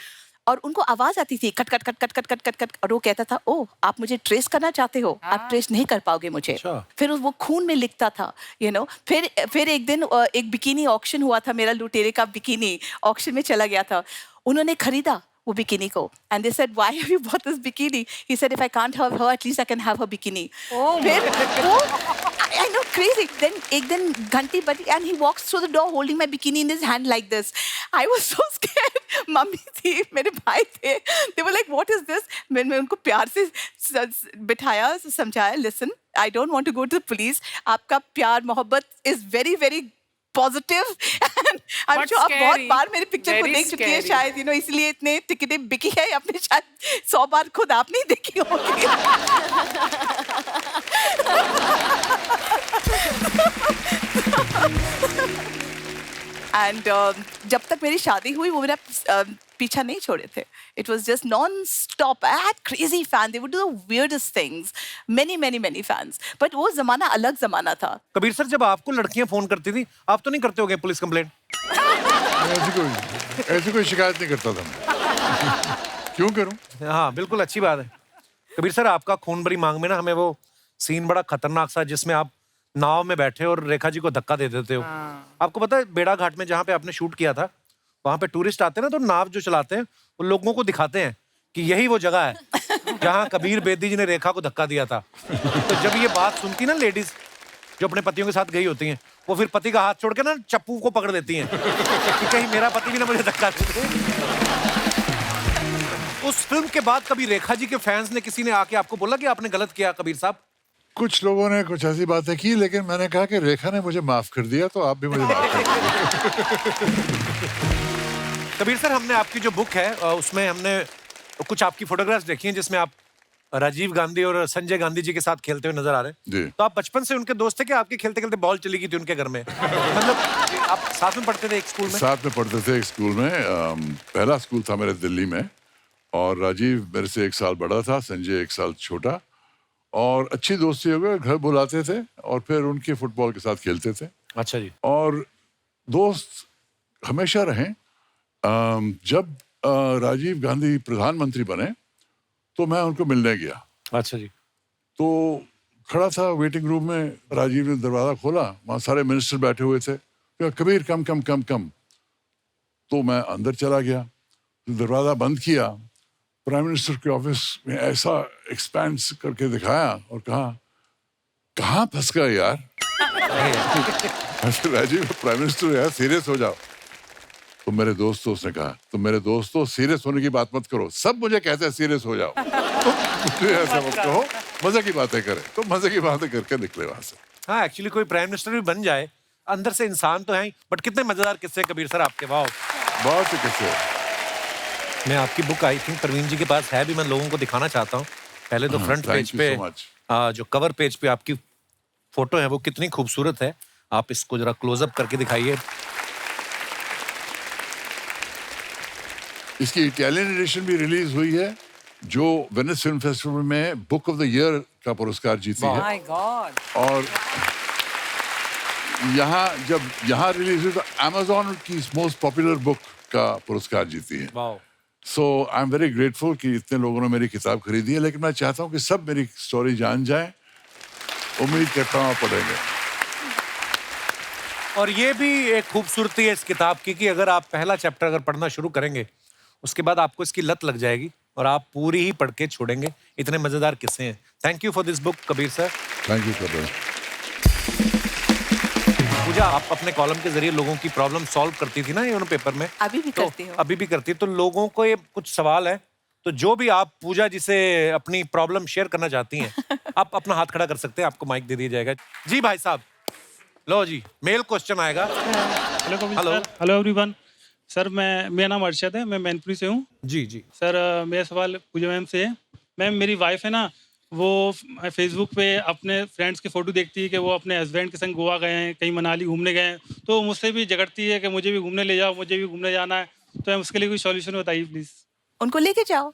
और उनको आवाज आती थी cut cut cut cut cut cut cut cut, और वो कहता था, ओ आप मुझे ट्रेस करना चाहते हो, आप ट्रेस नहीं कर पाओगे मुझे। फिर वो खून में लिखता था, you know। फिर एक दिन एक बिकिनी ऑक्शन हुआ था, मेरा लुटेरे का बिकिनी ऑक्शन में चला गया था, उन्होंने खरीदा वो बिकिनी को, and they said, why have you bought this bikini? He said, if I can't have her, at least I can have her bikini. फिर वो, I know, crazy. Then एक दिन घंटी बजी and he walks through the door holding my bikini in his hand like this. I was so scared. Mummy थी, मेरे भाई थे. They were like, what is this? मैंने उनको प्यार से बिठाया, समझाया, listen, I don't want to go to the police. आपका प्यार मोहब्बत is very very positive and I am sure आप बहुत बार मेरे पिक्चर को देख चुकी है शायद, यू नो, इसलिए इतने टिकटें बिकी है, आपने शायद 100 बार खुद आप नहीं देखी होगी। एंड जब तक मेरी शादी हुई वो मेरा पीछा नहीं छोड़े थे। It was just non stop. I had crazy fan, they would do the weirdest things, many many many fans. But वो जमाना अलग जमाना था। कबीर सर, जब आपको लड़कियां फोन करती थी, आप तो नहीं करते होगे पुलिस कंप्लेंट? ऐसी कोई शिकायत नहीं करता था मैं। क्यों करूं? हाँ बिल्कुल, अच्छी बात है। कबीर सर, आपका खून भरी मांग में ना हमें वो सीन बड़ा खतरनाक सा, जिसमें आप नाव में बैठे और रेखा जी को धक्का दे देते हो। आपको पता है बेड़ा घाट में जहाँ पे आपने शूट किया था, वहाँ पे टूरिस्ट आते हैं ना, तो नाव जो चलाते हैं वो लोगों को दिखाते हैं कि यही वो जगह है जहाँ कबीर बेदी जी ने रेखा को धक्का दिया था। तो जब ये बात सुनती ना लेडीज जो अपने पतियों के साथ गई होती हैं, वो फिर पति का हाथ छोड़ के ना चप्पू को पकड़ देती हैं कि कहीं मेरा पति भी ना मुझे धक्का दे। उस फिल्म के बाद कभी रेखा जी के फैंस ने, किसी ने आके आपको बोला कि आपने गलत किया कबीर साहब? कुछ लोगों ने कुछ ऐसी बातें की, लेकिन मैंने कहा कि रेखा ने मुझे माफ कर दिया, तो आप भी मुझे माफ कर दीजिए। कबीर सर, हमने आपकी जो बुक है उसमें हमने कुछ आपकी फोटोग्राफ्स देखी हैं जिसमें आप राजीव गांधी और संजय गांधी जी के साथ खेलते हुए नजर आ रहे हैं। तो आप बचपन से उनके दोस्त थे कि आपके खेलते खेलते बॉल चली गई थी उनके घर में? मतलब आप साथ में पढ़ते थे एक स्कूल में? साथ में पढ़ते थे एक स्कूल में। पहला स्कूल था मेरे दिल्ली में, और राजीव मेरे से 1 साल बड़ा था, संजय 1 साल छोटा, और अच्छी दोस्ती हो गई। घर बुलाते थे और फिर उनके फुटबॉल के साथ खेलते थे। अच्छा जी। और दोस्त हमेशा रहे। जब राजीव गांधी प्रधानमंत्री बने तो मैं उनको मिलने गया। अच्छा जी। तो खड़ा था वेटिंग रूम में, राजीव ने दरवाजा खोला, वहाँ सारे मिनिस्टर बैठे हुए थे। कबीर कम कम कम कम। तो मैं अंदर चला गया, दरवाजा बंद किया, प्राइम मिनिस्टर के ऑफिस में ऐसा एक्सपेंस करके दिखाया और कहा, कहाँ फंस गए यार? राजीव प्राइम मिनिस्टर यार, सीरियस हो जाओ। तो मेरे दोस्तों ने कहा, तो मेरे दोस्तों सीरियस होने की बात मत करो, सब मुझे कहते हैं सीरियस हो जाओ, तो मुझे ऐसा मत कहो, मजे की बातें करें। तो मजे की बातें करके निकले वहां से। हाँ, एक्चुअली कोई प्राइम मिनिस्टर भी बन जाए, अंदर से इंसान तो है ही, बट कितने मजेदार किस्से कबीर सर आपके। वाह, बहुत से किस्से। मैं आपकी बुक आई थिंक प्रवीण जी के पास है भी, मैं लोगों को दिखाना चाहता हूँ। पहले तो फ्रंट पेज पे जो कवर पेज पे आपकी फोटो है वो कितनी खूबसूरत है। आप इसको जरा क्लोजअप करके दिखाइए। इसकी इटालियन एडिशन भी रिलीज हुई है, जो वेनिस फिल्म फेस्टिवल में बुक ऑफ द ईयर का पुरस्कार जीती है। My God. और जब यहाँ रिलीज हुई तो अमेज़न की मोस्ट पॉपुलर बुक का पुरस्कार जीती है। सो आई एम वेरी ग्रेटफुल कि इतने लोगों ने मेरी किताब खरीदी है, लेकिन मैं चाहता हूँ कि सब मेरी स्टोरी जान जाए। उम्मीद करता हूँ आप पढ़ेंगे। और ये भी एक खूबसूरती है इस किताब की कि अगर आप पहला चैप्टर अगर पढ़ना शुरू करेंगे, उसके बाद आपको इसकी लत लग जाएगी और आप पूरी ही पढ़ के छोड़ेंगे। इतने मजेदार किस्से हैं। Thank you for this book Kabir sir. Thank you sir. Pooja, आप अपने कॉलम के जरिए लोगों की प्रॉब्लम सॉल्व करती थी ना ये पेपर में? अभी भी करती हूँ। अभी भी करती है। तो लोगों को ये कुछ सवाल है, तो जो भी आप पूजा जिसे अपनी प्रॉब्लम शेयर करना चाहती हैं, आप अपना हाथ खड़ा कर सकते हैं, आपको माइक दे दिया जाएगा। जी भाई साहब, लो जी, मेल क्वेश्चन आएगा। Hello everyone. सर मेरा नाम अर्शद है, मैं मैनपुरी से हूँ। जी जी सर, मेरा सवाल पूजा मैम से है। मैम, मेरी वाइफ है ना, वो फेसबुक पे अपने फ्रेंड्स की फ़ोटो देखती है कि वो अपने हस्बैंड के संग गोवा गए हैं, कहीं मनाली घूमने गए हैं, तो मुझसे भी झगड़ती है कि मुझे भी घूमने ले जाओ, मुझे भी घूमने जाना है। तो मैम, उसके लिए कोई सॉल्यूशन बताइए प्लीज़। उनको लेके जाओ।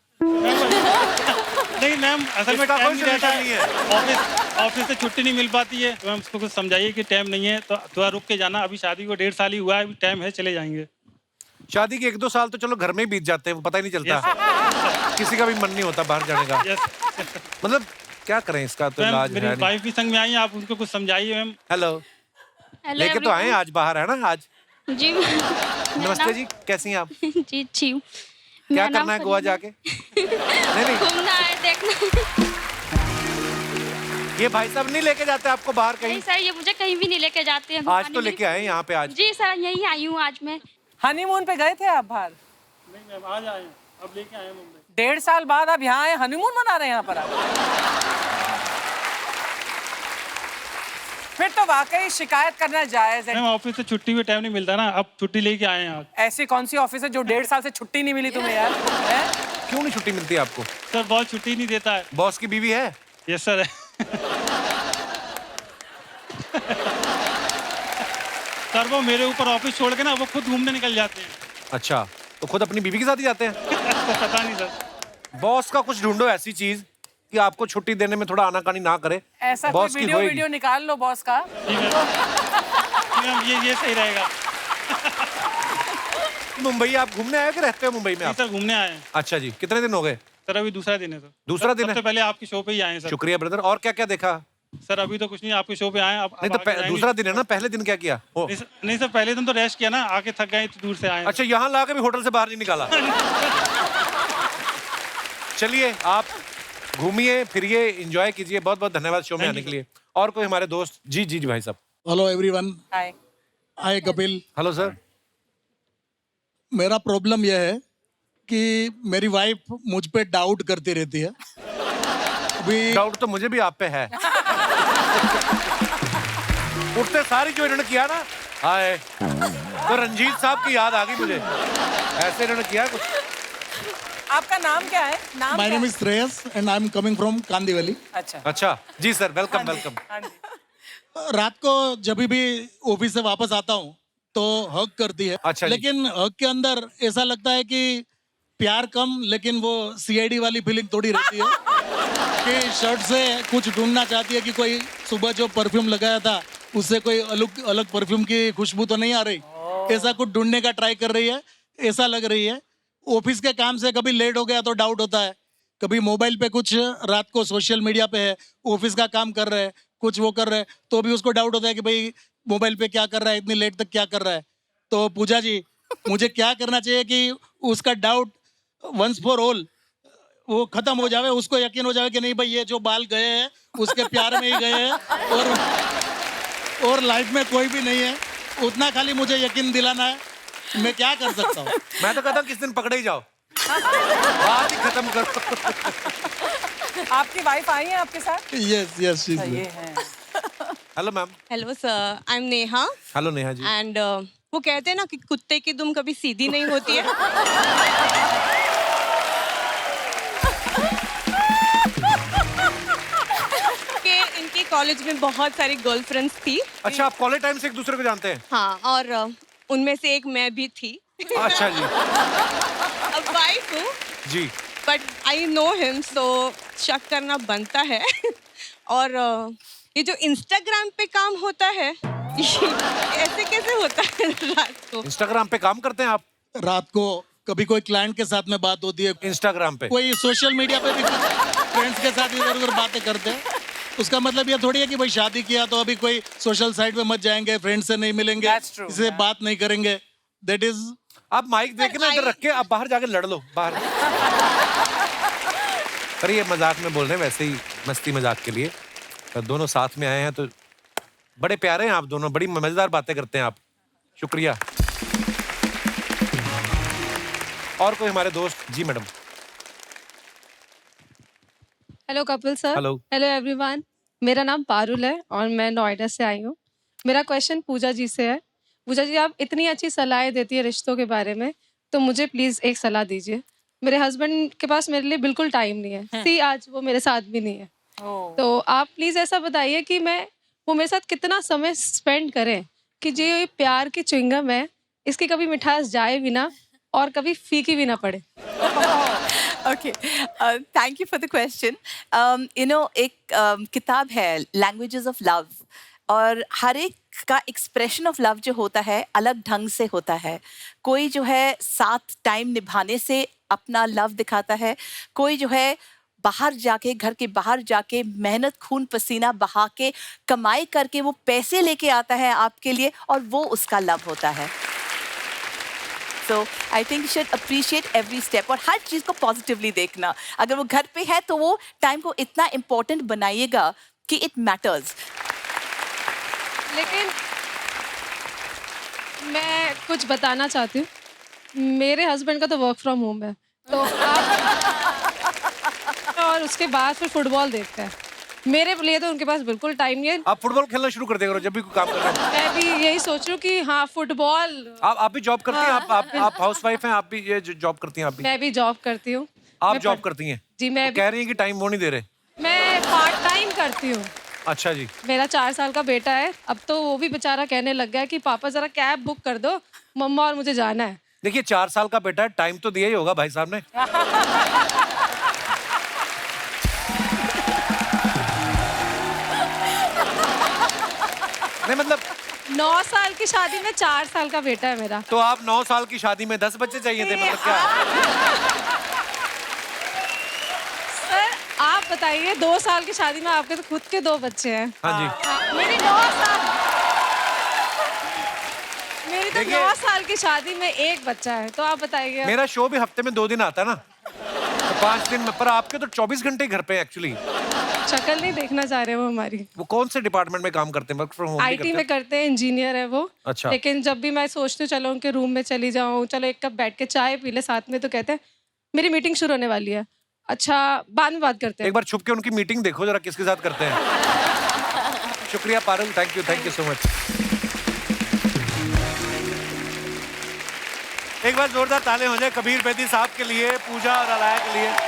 नहीं मैम, असल में इसका टाइम कोई नहीं रहता solution नहीं है। ऑफिस से छुट्टी नहीं मिल पाती है, तो मैम उसको कुछ समझाइए कि टाइम नहीं है, तो थोड़ा रुक के जाना। अभी शादी को 1.5 साल ही हुआ है, अभी टाइम है, चले जाएंगे। शादी के 1-2 साल तो चलो घर में ही बीत जाते हैं, पता ही नहीं चलता। किसी का भी मन नहीं होता बाहर जाने का। मतलब क्या करें, इसका तो मैम इलाज मेरी है नहीं। वाइफ भी संग में आई है, आप उनको कुछ समझाइए मैम। हेलो, लेके तो आए आज बाहर, है ना आज? जी नमस्ते जी, कैसी हैं आप? जी अच्छी हूँ। क्या करना है गोवा जाके? नहीं घूमना है, देखना। ये भाई साहब नहीं लेके जाते आपको बाहर कहीं? नहीं सर, ये मुझे कहीं भी नहीं लेके जाते हैं। आज तो लेके आए यहाँ पे आज। जी सर, यही आई हूँ आज मैं। हनीमून पे गए थे आप बाहर? नहीं मैम, आज आए हैं, अब लेके आए हैं मुंबई। 1.5 साल बाद आप यहाँ आए, हनीमून मना रहे हैं यहाँ पर आप? फिर तो वाकई शिकायत करना जायज है। मैम ऑफिस से छुट्टी भी टाइम नहीं मिलता ना, अब छुट्टी लेके आए हैं आप। ऐसी कौन सी ऑफिस है जो 1.5 साल से छुट्टी नहीं मिली तुम्हें यार? क्यों नहीं छुट्टी मिलती आपको? सर बॉस छुट्टी नहीं देता है। बॉस की बीवी है? यस सर है। सर वो मेरे ऊपर ऑफिस छोड़ के ना वो खुद घूमने निकल जाते हैं। अच्छा, तो खुद अपनी बीवी के साथ ही जाते हैं? तो पता नहीं सर। बॉस का कुछ ढूंढो ऐसी चीज कि आपको छुट्टी देने में थोड़ा आनाकानी ना करे। ऐसा कोई बॉस की वीडियो होएगी। वीडियो निकाल लो बॉस का। ये सही रहेगा। मुंबई आप घूमने आए कि रहते हो मुंबई में आप? सर घूमने आए हैं। अच्छा जी, कितने दिन हो गए? सर अभी दूसरा दिन है सर। दूसरा दिन है? सबसे पहले आपकी शो पे ही आए हैं सर। शुक्रिया ब्रदर। और क्या क्या देखा? सर अभी तो कुछ नहीं, आपके शो पे आए हैं। नहीं तो दूसरा दिन है ना, पहले दिन क्या किया? नहीं सर, पहले दिन तो रेस्ट किया ना, आके थक गए तो दूर से आए। अच्छा, यहाँ ला के भी होटल से बाहर नहीं निकाला? चलिए आप घूमिए फिरिए, एंजॉय कीजिए। बहुत बहुत धन्यवाद शो में आने के लिए। और कोई हमारे दोस्त? जी जी जी भाई साहब। Hello everyone. Hi. Hi Kapil. Hello sir. मेरा प्रॉब्लम यह है कि मेरी वाइफ मुझ पे डाउट करती रहती है। डाउट तो मुझे भी आप पे है। उठते सारी जो इन्होंने किया ना, हाय, तो रंजीत साहब की याद आ गई मुझे। ऐसे इन्होंने किया कुछ। आपका नाम क्या है? नाम my name is Shreyas and I am coming from Kandivali. अच्छा अच्छा जी सर, वेलकम वेलकम। रात को जब भी ऑफिस से वापस आता हूँ तो हग करती है। अच्छा जी। लेकिन हग के अंदर ऐसा लगता है कि प्यार कम, लेकिन वो सीआईडी वाली फीलिंग थोड़ी रहती है कि शर्ट से कुछ ढूंढना चाहती है कि कोई सुबह जो परफ्यूम लगाया था उससे कोई अलग अलग परफ्यूम की खुशबू तो नहीं आ रही। ऐसा कुछ ढूंढने का ट्राई कर रही है, ऐसा लग रही है। ऑफिस के काम से कभी लेट हो गया तो डाउट होता है, कभी मोबाइल पे कुछ रात को सोशल मीडिया पे है, ऑफिस का काम कर रहे हैं, कुछ वो कर रहे हैं, तो भी उसको डाउट होता है कि भाई मोबाइल पे क्या कर रहा है, इतनी लेट तक क्या कर रहा है। तो पूजा जी, मुझे क्या करना चाहिए कि उसका डाउट वंस फॉर ऑल वो खत्म हो जावे, उसको यकीन हो जावे कि नहीं भाई ये जो बाल गए हैं उसके प्यार में ही गए हैं और लाइफ में कोई भी नहीं है, उतना खाली मुझे यकीन दिलाना है। मैं क्या कर सकता हूँ? मैं तो कहता हूँ किस दिन पकड़े ही जाओ, बात ही खत्म करो। आपकी वाइफ आई है आपके साथ? यस यस शी ये है। Hello ma'am. Hello sir, I am Neha. Hello Neha ji. And वो कहते हैं ना कि कुत्ते की दुम कभी सीधी नहीं होती है। कि इनकी कॉलेज में बहुत सारी गर्लफ्रेंड्स थी। अच्छा, आप कॉलेज टाइम से एक दूसरे को जानते हैं? हाँ, और उनमें से एक मैं भी थी। अच्छा जी। अब वाइफ हूँ जी। बट आई नो हिम, सो शक करना बनता है। और ये जो इंस्टाग्राम पे काम होता है, ऐसे कैसे होता है रात को? इंस्टाग्राम पे काम करते हैं आप? रात को कभी कोई क्लाइंट के साथ में बात होती है, इंस्टाग्राम पे कोई सोशल मीडिया पे भी फ्रेंड्स के साथ इधर उधर बातें करते हैं। उसका मतलब ये थोड़ी है कि भाई शादी किया तो अभी कोई सोशल साइट पे मत जाएंगे, फ्रेंड से नहीं मिलेंगे, इससे बात नहीं करेंगे। That is. आप माइक देखना इधर रख के, आप बाहर जाके लड़ लो बाहर। पर ये मजाक में बोल रहे हैं, वैसे ही मस्ती मजाक के लिए। तो दोनों साथ में आए हैं तो बड़े प्यारे हैं आप दोनों, बड़ी मजेदार बातें करते हैं आप। शुक्रिया। और कोई हमारे दोस्त? जी madam. Hello Kapil sir. Hello. Hello everyone, मेरा नाम पारुल है और मैं नोएडा से आई हूँ। मेरा क्वेश्चन पूजा जी से है। पूजा जी, आप इतनी अच्छी सलाहें देती है रिश्तों के बारे में, तो मुझे प्लीज़ एक सलाह दीजिए। मेरे हस्बैंड के पास मेरे लिए बिल्कुल टाइम नहीं है। सी आज वो मेरे साथ भी नहीं है। तो आप प्लीज़ ऐसा बताइए कि वो मेरे साथ कितना समय स्पेंड करें कि जो ये प्यार की च्युइंगम है, इसकी कभी मिठास जाए भी ना और कभी फीकी भी ना पड़े। Okay, thank you for the question. एक किताब है लैंग्वेजेस ऑफ लव, और हर एक का एक्सप्रेशन ऑफ लव जो होता है अलग ढंग से होता है. कोई जो है साथ टाइम निभाने से अपना लव दिखाता है, कोई जो है बाहर जाके, घर के बाहर जाके मेहनत खून पसीना बहा के कमाई करके वो पैसे लेके आता है आपके लिए, और वो उसका लव होता है. So I think you should appreciate every step और हर चीज को पॉजिटिवली देखना. अगर वो घर पे है तो वो टाइम को इतना इम्पोर्टेंट बनाइएगा कि इट मैटर्स. लेकिन मैं कुछ बताना चाहती हूँ. मेरे हस्बैंड का तो वर्क फ्रॉम होम है, तो और उसके बाद फिर फुटबॉल देखते हैं. मेरे लिए तो उनके पास बिल्कुल टाइम नहीं है. आप फुटबॉल खेलना शुरू कर देगा जब भी कोई काम कर रहे हैं. मैं भी यही सोच रही हूँ कि हाँ फुटबॉल. आप भी जॉब करती हैं? आप हाउसवाइफ हैं? आप भी ये जॉब करती हैं? आप भी? मैं भी जॉब करती हूँ. आप जॉब करती हैं? जी मैं कह रही हैं कि टाइम वो नहीं दे रहे. मैं पार्ट टाइम करती हूँ. अच्छा जी. मेरा 4 साल का बेटा है. अब तो वो भी बेचारा कहने लग गया कि पापा जरा कैब बुक कर दो, मम्मा और मुझे जाना है. देखिए 4 साल का बेटा है, टाइम तो दिया ही होगा भाई साहब ने. नहीं मतलब 9 साल की शादी में 4 साल का बेटा है मेरा. तो आप 9 साल की शादी में 10 बच्चे चाहिए थे, मतलब क्या? सर आप बताइए, 2 साल की शादी में आपके तो खुद के 2 बच्चे हैं. हाँ जी. मेरी 9 साल की शादी में 1 बच्चा है, तो आप बताइए. मेरा शो भी हफ्ते में 2 दिन आता है ना, तो 5 दिन में. पर आपके तो 24 घंटे घर पे एक्चुअली. शक्ल नहीं देखना चाह रहे वो हमारी. वो कौन से डिपार्टमेंट में काम करते हैं? वर्क फ्रॉम होम IT में करते हैं, इंजीनियर है वो. अच्छा. लेकिन जब भी मैं सोचती हूँ चलो उनके रूम में चली जाऊँ, चलो एक कप बैठ के चाय पी ले साथ में, तो कहते हैं मेरी मीटिंग शुरू होने वाली है. अच्छा बाद में बात करते हैं. एक बार छुप के उनकी मीटिंग देखो जरा किसके साथ करते हैं. शुक्रिया Parul, thank you so much. एक बार जोरदार ताले हो जाए कबीर बेदी साहब के लिए, पूजा और अलाया के लिए.